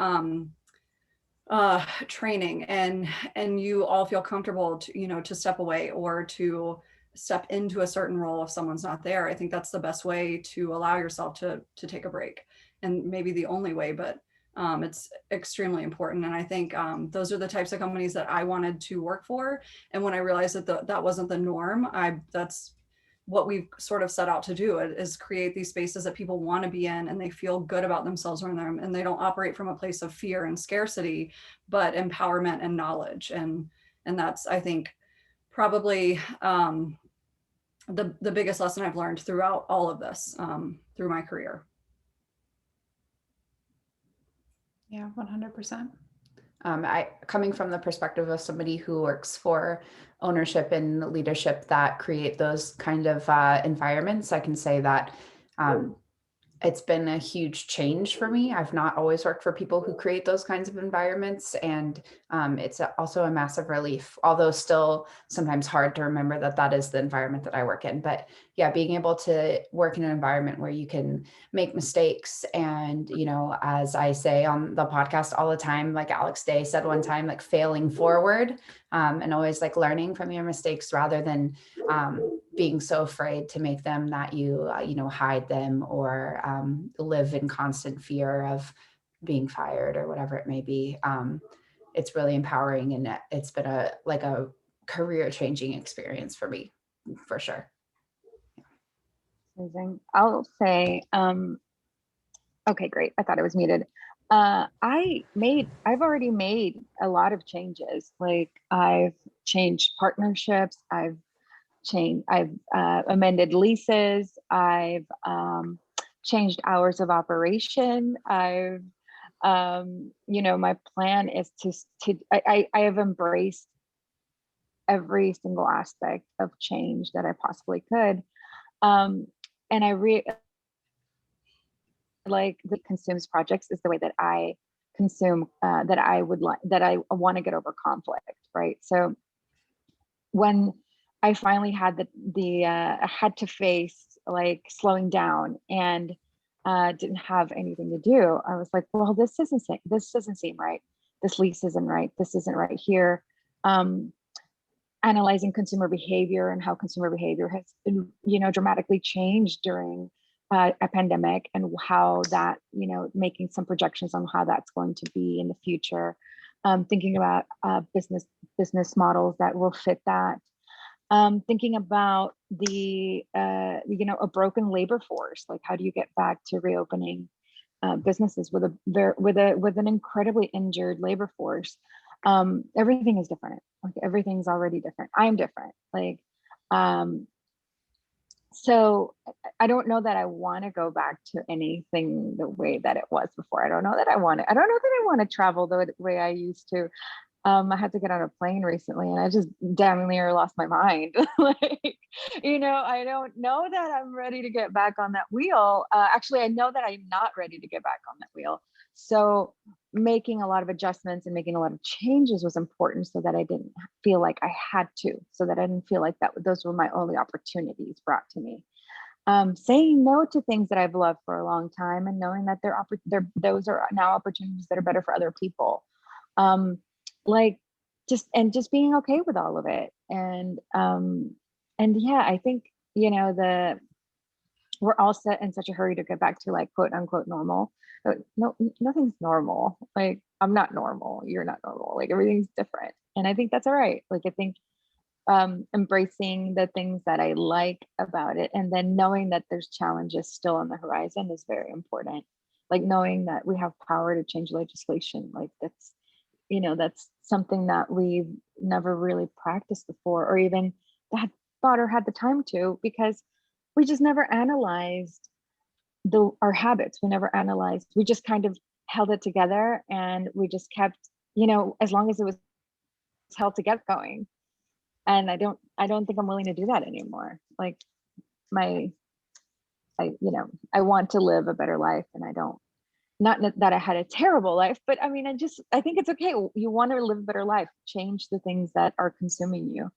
training, and you all feel comfortable to, you know, to step away or to step into a certain role if someone's not there. I think that's the best way to allow yourself to take a break, and maybe the only way, but it's extremely important. And I think those are the types of companies that I wanted to work for. And when I realized that that wasn't the norm, that's what we've sort of set out to do, is create these spaces that people want to be in and they feel good about themselves when they're in, and they don't operate from a place of fear and scarcity, but empowerment and knowledge. And that's, I think, probably the biggest lesson I've learned throughout all of this, through my career. Yeah, 100%. Coming from the perspective of somebody who works for ownership and leadership that create those kind of environments, I can say that it's been a huge change for me. I've not always worked for people who create those kinds of environments, and it's also a massive relief, although still sometimes hard to remember that that is the environment that I work in. But yeah, being able to work in an environment where you can make mistakes, and, you know, as I say on the podcast all the time, like Alex Day said one time, like failing forward, and always like learning from your mistakes rather than being so afraid to make them that you, you know, hide them or live in constant fear of being fired or whatever it may be. It's really empowering, and it's been a career changing experience for me, for sure. Amazing. I'll say, okay, great. I thought I was muted. I've already made a lot of changes. Like I've changed partnerships. I've amended leases. I've changed hours of operation. I've, you know, my plan is I have embraced every single aspect of change that I possibly could. And like the consumes projects is the way that I consume, that I want to get over conflict, right? So when I finally had had to face like slowing down and didn't have anything to do, I was like, well, this doesn't seem right. This lease isn't right. This isn't right here. Analyzing consumer behavior and how consumer behavior has been, you know, dramatically changed during a pandemic, and how that, you know, making some projections on how that's going to be in the future. Thinking about business models that will fit that. Thinking about the you know, a broken labor force. Like, how do you get back to reopening businesses with an incredibly injured labor force? Everything is different. Like everything's already different. I'm different. Like, so I don't know that I want to go back to anything the way that it was before. I don't know that I want to travel the way I used to. I had to get on a plane recently and I just damn near lost my mind. Like, you know, I don't know that I'm ready to get back on that wheel. Actually, I know that I'm not ready to get back on that wheel. So making a lot of adjustments and making a lot of changes was important, so that I didn't feel like I had to, so that I didn't feel like those were my only opportunities brought to me. Saying no to things that I've loved for a long time, and knowing that those are now opportunities that are better for other people. Like just being okay with all of it. And yeah, I think, you know, we're all set in such a hurry to get back to like quote unquote normal. No, nothing's normal. Like, I'm not normal. You're not normal. Like, everything's different. And I think that's all right. Like, I think embracing the things that I like about it, and then knowing that there's challenges still on the horizon is very important. Like, knowing that we have power to change legislation. Like, that's, you know, that's something that we've never really practiced before, or even that thought or had the time to, because we just never analyzed our habits. We never analyzed, we just kind of held it together, and we just kept, you know, as long as it was held together going. And I don't think I'm willing to do that anymore. Like, I I want to live a better life, and I don't, not that I had a terrible life, but I mean, I think it's okay. You want to live a better life, change the things that are consuming you,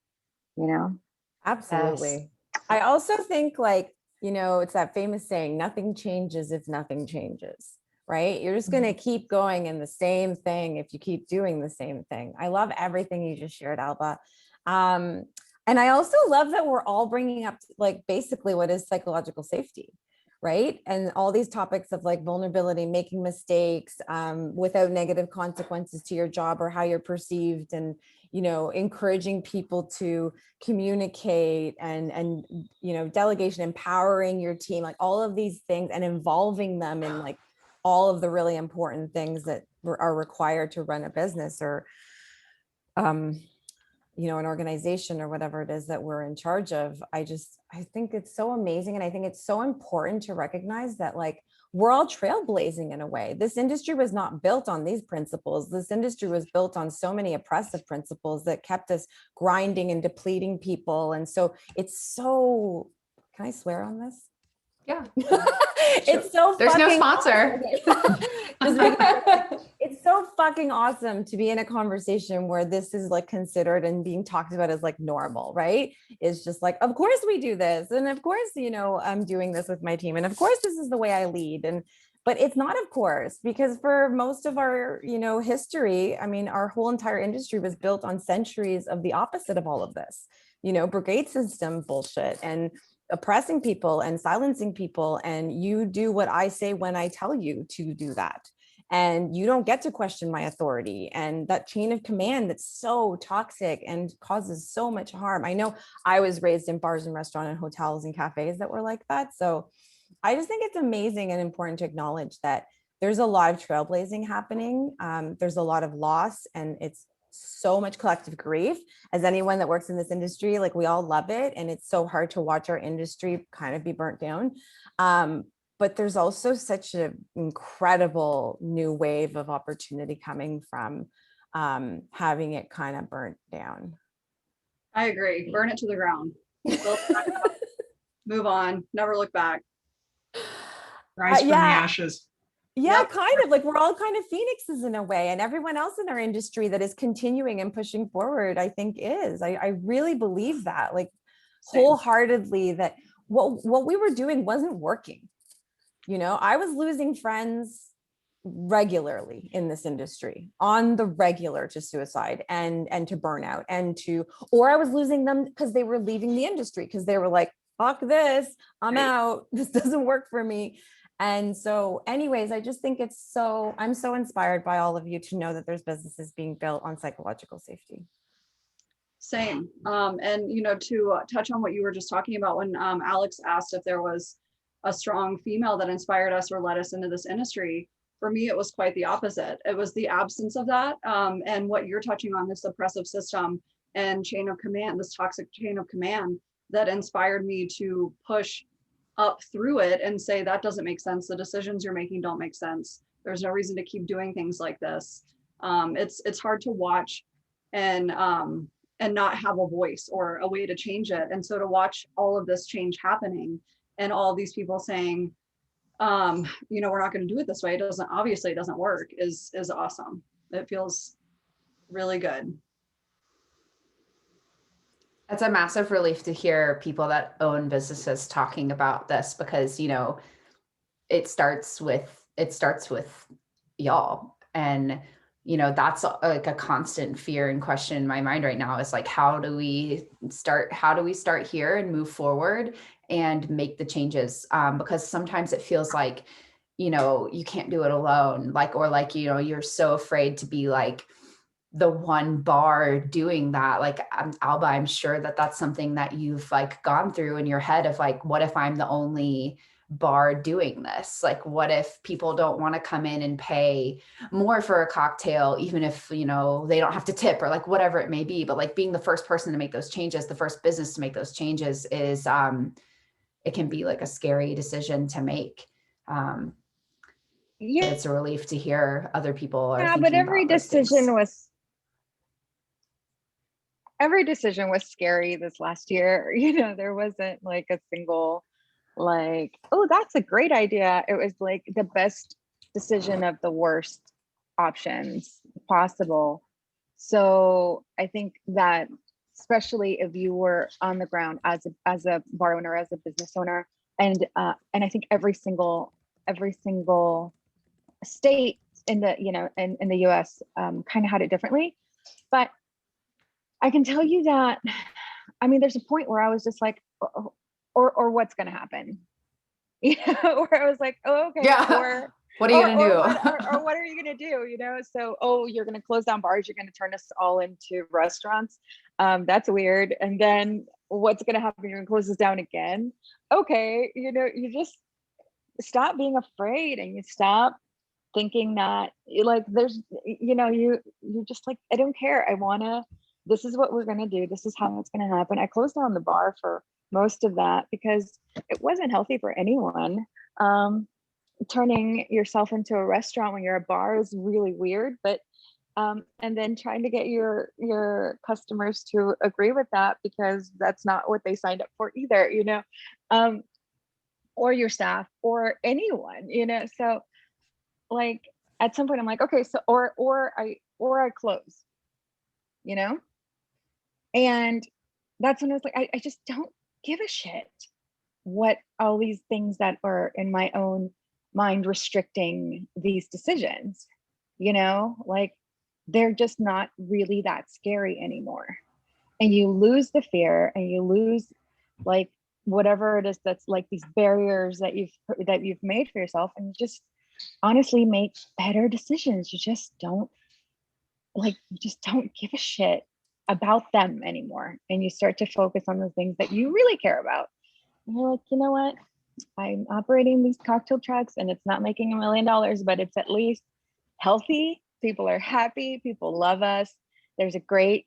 you know? Absolutely. I also think, like, you know, it's that famous saying, nothing changes if nothing changes. right? You're just going to keep going in the same thing if you keep doing the same thing. I love everything you just shared, Alba. And I also love that we're all bringing up like basically what is psychological safety, right? And all these topics of like vulnerability, making mistakes without negative consequences to your job or how you're perceived, and you know, encouraging people to communicate and you know, delegation, empowering your team, like all of these things, and involving them in like all of the really important things that are required to run a business or you know, an organization or whatever it is that we're in charge of. I think it's so amazing. And I think it's so important to recognize that like, we're all trailblazing in a way. This industry was not built on these principles. This industry was built on so many oppressive principles that kept us grinding and depleting people. And so it's so, can I swear on this? Yeah. It's so There's no fucking sponsor. It's so fucking awesome to be in a conversation where this is like considered and being talked about as like normal, right? It's just like, of course we do this. And of course, you know, I'm doing this with my team. And of course, this is the way I lead. But it's not, of course, because for most of our, you know, history, I mean, our whole entire industry was built on centuries of the opposite of all of this, you know, brigade system bullshit and oppressing people and silencing people. And you do what I say when I tell you to do that. And you don't get to question my authority. And that chain of command that's so toxic and causes so much harm. I know I was raised in bars and restaurants and hotels and cafes that were like that. So I just think it's amazing and important to acknowledge that there's a lot of trailblazing happening. There's a lot of loss, and it's so much collective grief. As anyone that works in this industry, like we all love it, and it's so hard to watch our industry kind of be burnt down. But there's also such an incredible new wave of opportunity coming from having it kind of burnt down. I agree. Burn it to the ground. Move on. Never look back. Rise from the ashes. Yeah, Yep. kind of like we're all kind of phoenixes in a way, and everyone else in our industry that is continuing and pushing forward, I think is. I really believe that, like wholeheartedly, that what we were doing wasn't working. You know, I was losing friends regularly in this industry, on the regular, to suicide and to burnout or I was losing them because they were leaving the industry because they were like, fuck this, I'm out, this doesn't work for me. And so anyways, I just think I'm so inspired by all of you to know that there's businesses being built on psychological safety. Same. And, you know, to touch on what you were just talking about when Alex asked if there was a strong female that inspired us or led us into this industry, for me, it was quite the opposite. It was the absence of that. And what you're touching on, this oppressive system and chain of command, this toxic chain of command, that inspired me to push up through it and say, that doesn't make sense. The decisions you're making don't make sense. There's no reason to keep doing things like this. It's hard to watch and not have a voice or a way to change it. And so to watch all of this change happening and all these people saying, you know, we're not going to do it this way, obviously it doesn't work, is awesome. It feels really good. It's a massive relief to hear people that own businesses talking about this, because, you know, it starts with y'all. And, you know, that's like a constant fear and question in my mind right now, is like, how do we start here and move forward and make the changes? Because sometimes it feels like, you know, you can't do it alone, or you know, you're so afraid to be like the one bar doing that. Like, Alba, I'm sure that that's something that you've like gone through in your head of like, what if I'm the only bar doing this? Like, what if people don't want to come in and pay more for a cocktail, even if, you know, they don't have to tip, or like whatever it may be. But like being the first person to make those changes, the first business to make those changes is, it can be like a scary decision to make. Yeah, It's a relief to hear other people are thinking but every about those things. decision was scary this last year. You know, there wasn't like a single like, oh, that's a great idea. It was like the best decision of the worst options possible. So I think that especially if you were on the ground as a bar owner, as a business owner, and I think every single state in the, you know, in the US kind of had it differently. But I can tell you that, I mean, there's a point where I was just like, or what's going to happen? You know, where I was like, oh, okay. Yeah. Or what are you going to do? or what are you going to do? You know, so, oh, you're going to close down bars. You're going to turn us all into restaurants. That's weird. And then what's going to happen? You're going to close us down again. Okay. You know, you just stop being afraid, and you stop thinking that like there's, you know, you're just like, I don't care. This is what we're going to do. This is how it's going to happen. I closed down the bar for most of that because it wasn't healthy for anyone. Turning yourself into a restaurant when you're a bar is really weird, but and then trying to get your customers to agree with that, because that's not what they signed up for either, you know, or your staff or anyone, you know. So like at some point I'm like, okay, so or I close, you know. And that's when I was like, I just don't give a shit what all these things that are in my own mind restricting these decisions, you know, like they're just not really that scary anymore. And you lose the fear, and you lose like whatever it is that's like these barriers that you've made for yourself, and you just honestly make better decisions. You just don't give a shit about them anymore, and you start to focus on the things that you really care about. And you're like, you know what, I'm operating these cocktail trucks and it's not making $1 million, but it's at least healthy. People are happy, people love us, there's a great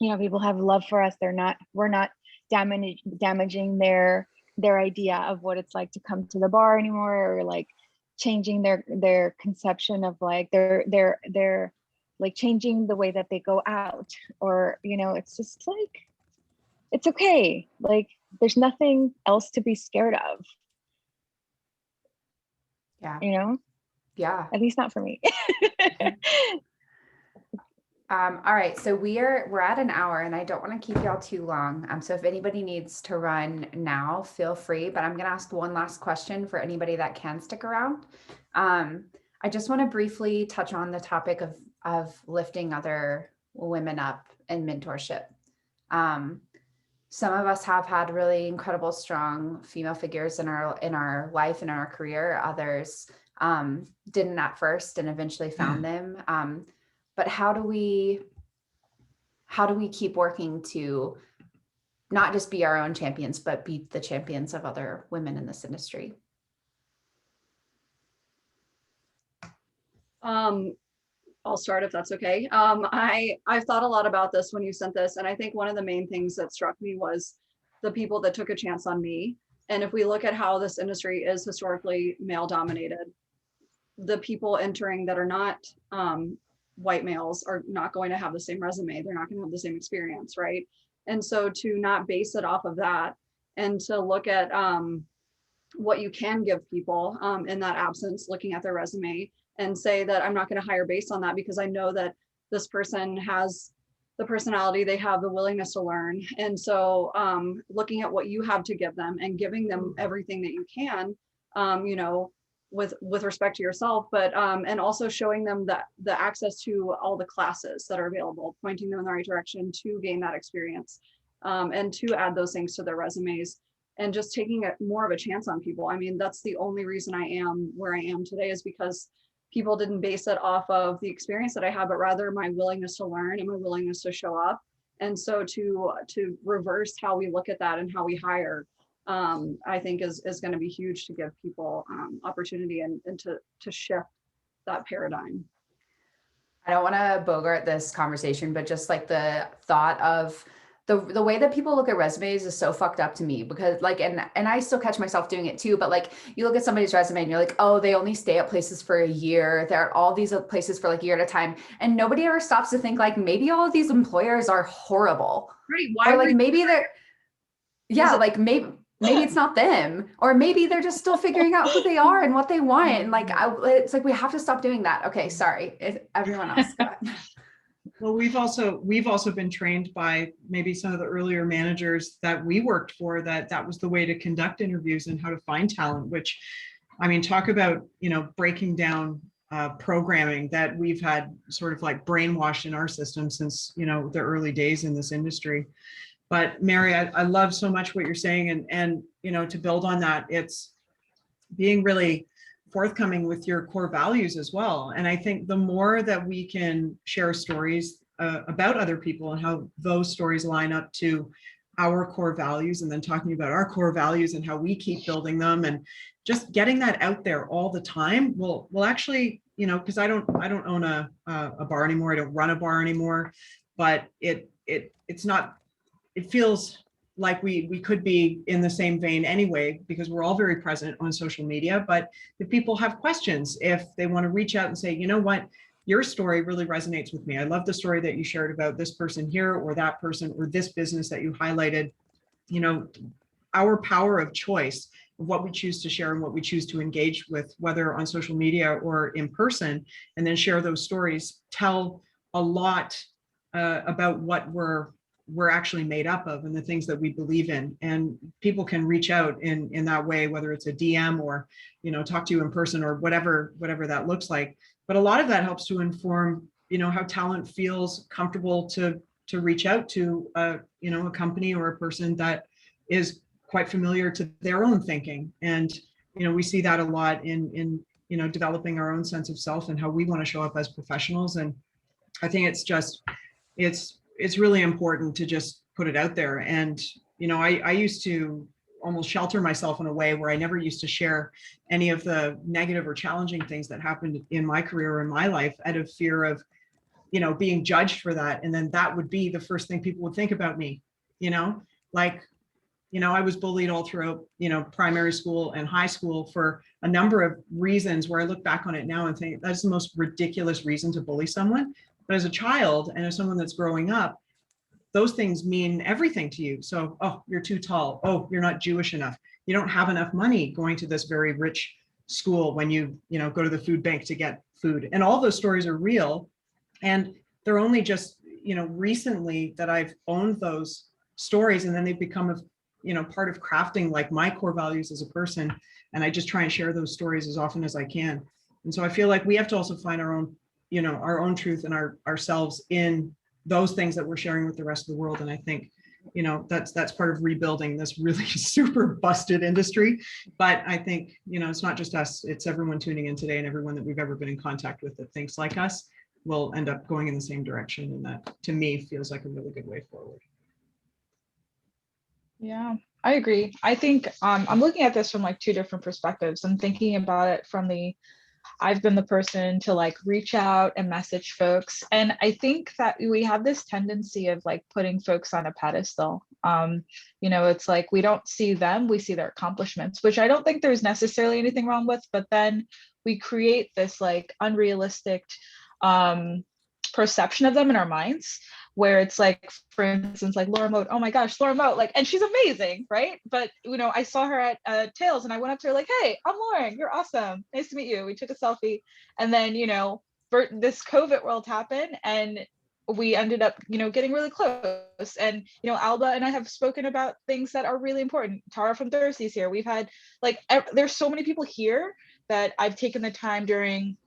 you know, people have love for us. We're not damaging their idea of what it's like to come to the bar anymore, or like changing their conception of like their like changing the way that they go out, or, you know, it's just like, it's okay. Like there's nothing else to be scared of. Yeah. You know? Yeah. At least not for me. All right. So we're at an hour, and I don't want to keep y'all too long. So if anybody needs to run now, feel free, but I'm going to ask one last question for anybody that can stick around. I just want to briefly touch on the topic of lifting other women up in mentorship. Some of us have had really incredible, strong female figures in our life and in our career. Others didn't at first and eventually found them. But how do we keep working to not just be our own champions, but be the champions of other women in this industry? I'll start if that's okay. I've thought a lot about this when you sent this, and I think one of the main things that struck me was the people that took a chance on me. And if we look at how this industry is historically male dominated, the people entering that are not white males are not going to have the same resume. They're not going to have the same experience, right? And so to not base it off of that, and to look at what you can give people in that absence, looking at their resume, and say that I'm not going to hire based on that, because I know that this person has the personality, they have the willingness to learn. And so looking at what you have to give them and giving them everything that you can, you know, with respect to yourself, but and also showing them that the access to all the classes that are available, pointing them in the right direction to gain that experience, and to add those things to their resumes, and just taking more of a chance on people. I mean, that's the only reason I am where I am today, is because people didn't base it off of the experience that I had, but rather my willingness to learn and my willingness to show up. And so to reverse how we look at that and how we hire, I think is going to be huge to give people opportunity and to shift that paradigm. I don't want to bogart this conversation, but just like the thought of the way that people look at resumes is so fucked up to me, because like, and I still catch myself doing it too, but like you look at somebody's resume and you're like, oh, they only stay at places for a year. They're at all these places for like a year at a time. And nobody ever stops to think like, maybe all of these employers are horrible. Right. Why? Or like maybe they're, yeah, like maybe it's not them, or maybe they're just still figuring out who they are and what they want. And like, it's like, we have to stop doing that. Okay. Sorry. Everyone else. Go ahead. Well, we've also been trained by maybe some of the earlier managers that we worked for, that was the way to conduct interviews and how to find talent, which I mean, talk about, breaking down programming that we've had sort of like brainwashed in our system since, the early days in this industry. But Mary, I love so much what you're saying. And, to build on that, it's being really forthcoming with your core values as well. And I think the more that we can share stories about other people and how those stories line up to our core values, and then talking about our core values and how we keep building them, and just getting that out there all the time will actually, because I don't own a bar anymore. I don't run a bar anymore, but it's not, it feels like we could be in the same vein anyway, because we're all very present on social media. But if people have questions, if they want to reach out and say, you know what, your story really resonates with me. I love the story that you shared about this person here, or that person, or this business that you highlighted. Our power of choice of what we choose to share and what we choose to engage with, whether on social media or in person, and then share those stories, tell a lot about what we're actually made up of and the things that we believe in. And people can reach out in that way, whether it's a DM or, talk to you in person, or whatever that looks like. But a lot of that helps to inform, how talent feels comfortable to reach out to, a company or a person that is quite familiar to their own thinking. And, we see that a lot in developing our own sense of self and how we want to show up as professionals. And I think it's really important to just put it out there. And, I used to almost shelter myself in a way where I never used to share any of the negative or challenging things that happened in my career or in my life, out of fear of, being judged for that. And then that would be the first thing people would think about me, like, I was bullied all throughout, primary school and high school for a number of reasons where I look back on it now and think that's the most ridiculous reason to bully someone. But as a child and as someone that's growing up, those things mean everything to you. So, oh, you're too tall. Oh, you're not Jewish enough. You don't have enough money going to this very rich school when you go to the food bank to get food. And all those stories are real. And they're only just, recently that I've owned those stories, and then they've become part of crafting like my core values as a person. And I just try and share those stories as often as I can. And so I feel like we have to also find our own truth and ourselves in those things that we're sharing with the rest of the world. And I think, that's part of rebuilding this really super busted industry. But I think, it's not just us, it's everyone tuning in today, and everyone that we've ever been in contact with that thinks like us will end up going in the same direction. And that, to me, feels like a really good way forward. Yeah, I agree. I think I'm looking at this from like two different perspectives. I'm thinking about it from I've been the person to like reach out and message folks. And I think that we have this tendency of like putting folks on a pedestal. It's like we don't see them, we see their accomplishments, which I don't think there's necessarily anything wrong with, but then we create this like unrealistic perception of them in our minds, where it's like, for instance, like Laura Mote, oh my gosh, Laura Mote, like, and she's amazing, right? But, I saw her at Tails and I went up to her like, hey, I'm Lauren, you're awesome. Nice to meet you. We took a selfie. And then, this COVID world happened and we ended up, getting really close. And, Alba and I have spoken about things that are really important. Tara from Thirsty's here. We've had like, there's so many people here that I've taken the time during,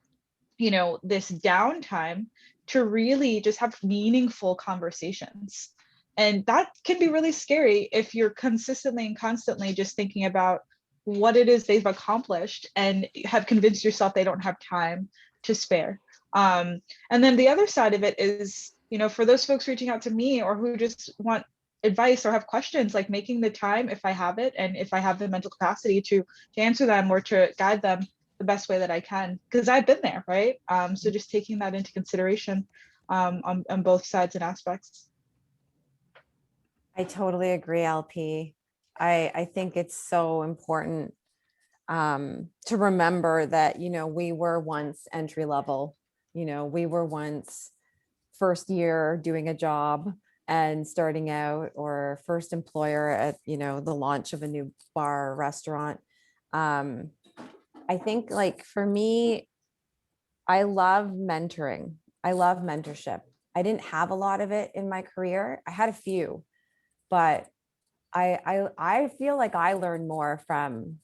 this downtime to really just have meaningful conversations. And that can be really scary if you're consistently and constantly just thinking about what it is they've accomplished and have convinced yourself they don't have time to spare. And then the other side of it is, for those folks reaching out to me or who just want advice or have questions, like making the time, if I have it, and if I have the mental capacity to answer them or to guide them the best way that I can, because I've been there, right? So just taking that into consideration on both sides and aspects. I totally agree, LP. I think it's so important to remember that, we were once entry level, we were once first year doing a job and starting out, or first employer at, the launch of a new bar or restaurant. I think like for me, I love mentoring. I love mentorship. I didn't have a lot of it in my career. I had a few, but I feel like I learned more from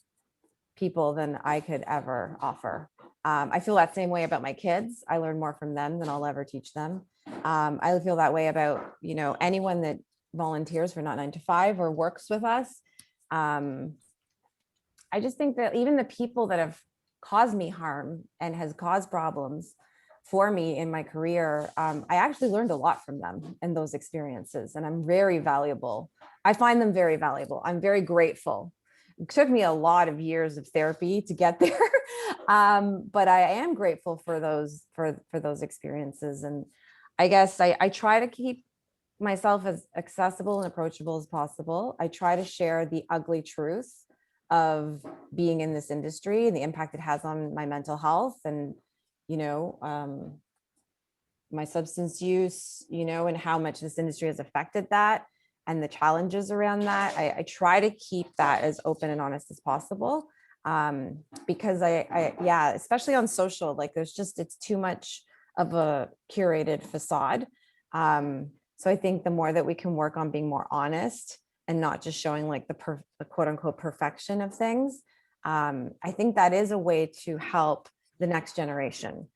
people than I could ever offer. I feel that same way about my kids. I learn more from them than I'll ever teach them. I feel that way about, anyone that volunteers for Not 9 to 5 or works with us. I just think that even the people that have caused me harm and has caused problems for me in my career, I actually learned a lot from them and those experiences, and I'm very valuable. I find them very valuable. I'm very grateful. It took me a lot of years of therapy to get there, but I am grateful for those experiences. And I guess I try to keep myself as accessible and approachable as possible. I try to share the ugly truth of being in this industry and the impact it has on my mental health and, my substance use, and how much this industry has affected that and the challenges around that. I try to keep that as open and honest as possible, because especially on social, like it's too much of a curated facade. So I think the more that we can work on being more honest and not just showing like the quote unquote perfection of things, I think that is a way to help the next generation,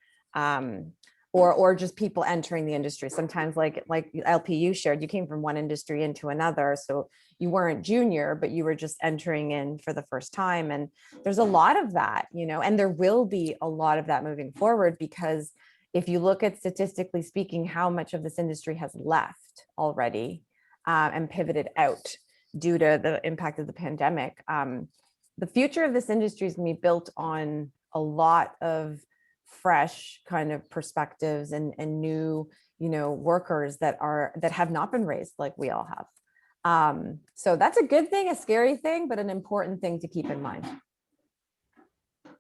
or just people entering the industry. Sometimes like LPU shared, you came from one industry into another, so you weren't junior, but you were just entering in for the first time. And there's a lot of that, and there will be a lot of that moving forward, because if you look at statistically speaking, how much of this industry has left already and pivoted out due to the impact of the pandemic. The future of this industry is going to be built on a lot of fresh kind of perspectives and new, workers that have not been raised like we all have. So that's a good thing, a scary thing, but an important thing to keep in mind. I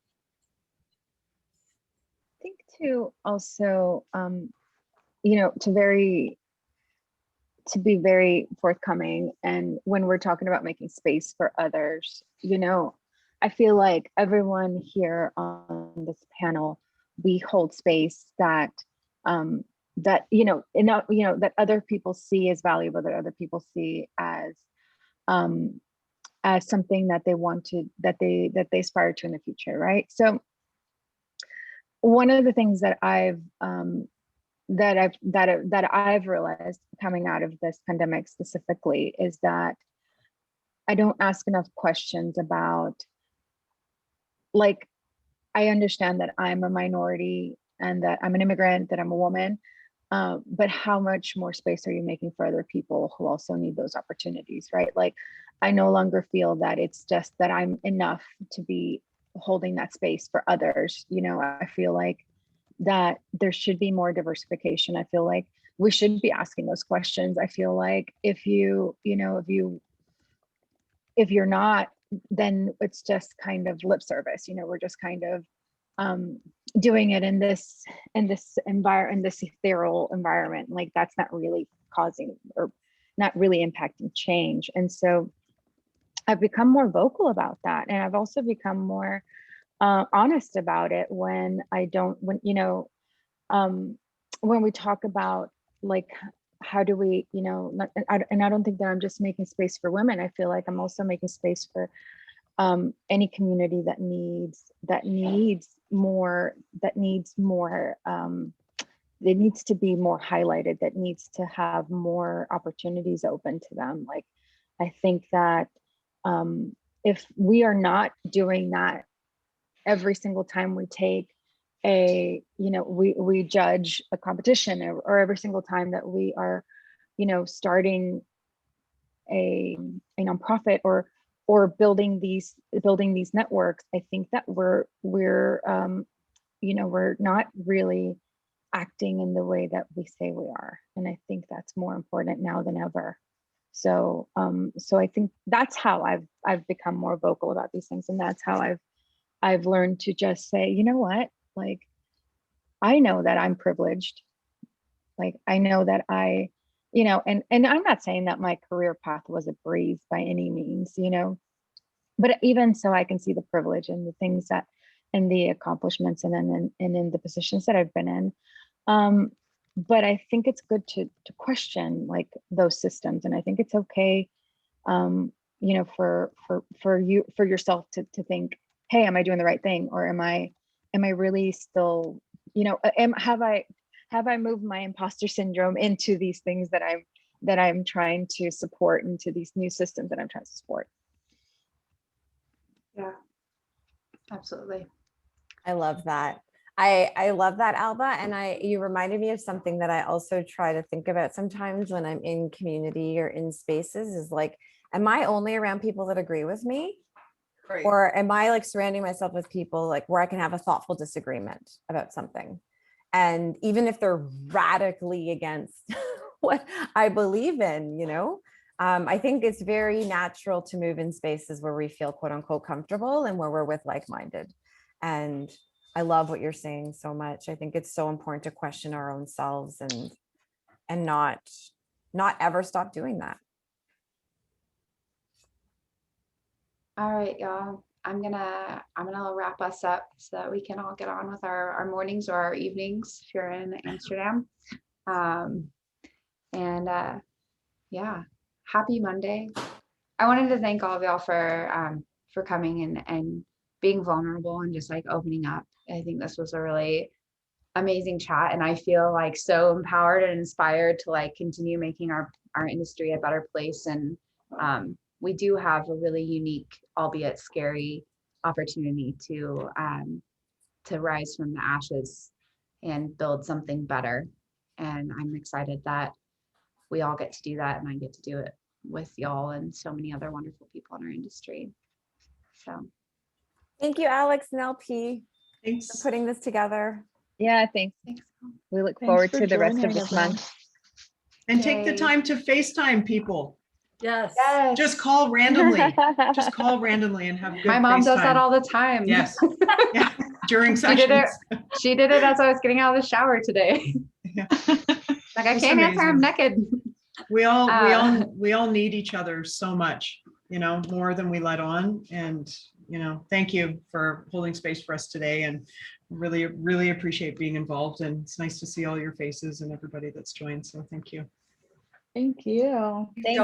think too, also, to be very forthcoming. And when we're talking about making space for others, I feel like everyone here on this panel, we hold space that that other people see as valuable, that other people see as something that they want to, that they aspire to in the future, right? So one of the things that I've realized coming out of this pandemic specifically is that I don't ask enough questions about, like, I understand that I'm a minority and that I'm an immigrant, that I'm a woman, but how much more space are you making for other people who also need those opportunities, right? Like, I no longer feel that it's just that I'm enough to be holding that space for others. I feel like that there should be more diversification. I feel like we should be asking those questions. I feel like if you're not, then it's just kind of lip service. We're just kind of doing it in this ethereal environment. Like, that's not really causing or not really impacting change. And so I've become more vocal about that, and I've also become more honest about it when we talk about, like, how do we, and I don't think that I'm just making space for women. I feel like I'm also making space for any community that needs more, it needs to be more highlighted, that needs to have more opportunities open to them. Like, I think that if we are not doing that every single time we take we judge a competition, or every single time that we are, starting a nonprofit or building these networks, I think that we're not really acting in the way that we say we are. And I think that's more important now than ever. So I think that's how I've become more vocal about these things. And that's how I've learned to just say, you know what, like, I know that I'm privileged. Like, I know that and I'm not saying that my career path was a breeze by any means, but even so, I can see the privilege and the things that, and the accomplishments, and in the positions that I've been in. But I think it's good to question, like, those systems. And I think it's okay, for yourself to think, hey, am I doing the right thing? Or am I really still, have I moved my imposter syndrome into these things that I'm trying to support, into these new systems that I'm trying to support? Yeah, absolutely. I love that. I love that, Alba. And you reminded me of something that I also try to think about sometimes when I'm in community or in spaces, is like, am I only around people that agree with me? Right. Or am I like surrounding myself with people like where I can have a thoughtful disagreement about something? And even if they're radically against what I believe in, I think it's very natural to move in spaces where we feel quote unquote comfortable and where we're with like-minded. And I love what you're saying so much. I think it's so important to question our own selves and not ever stop doing that. All right, y'all. I'm gonna wrap us up so that we can all get on with our mornings or our evenings if you're in Amsterdam. Yeah, happy Monday. I wanted to thank all of y'all for coming and being vulnerable and just like opening up. I think this was a really amazing chat, and I feel like so empowered and inspired to like continue making our industry a better place. And we do have a really unique, albeit scary, opportunity to rise from the ashes and build something better. And I'm excited that we all get to do that, and I get to do it with y'all and so many other wonderful people in our industry. So Thank you, Alex and LP, for Thanks. putting this together. Yeah, thanks. We look forward to the rest of this month. And take the Yay. time to FaceTime people. Yes. Yes. Just call randomly. Just call randomly and have good My mom does FaceTime. that all the time. Yes. Yeah. During She did it. sessions. She did it as I was getting out of the shower today. Yeah. Like, I It's can't answer, I'm amazing. naked. We all need each other so much, more than we let on. And, thank you for holding space for us today, and really, really appreciate being involved. And it's nice to see all your faces and everybody that's joined. So thank you. Thank you. Thank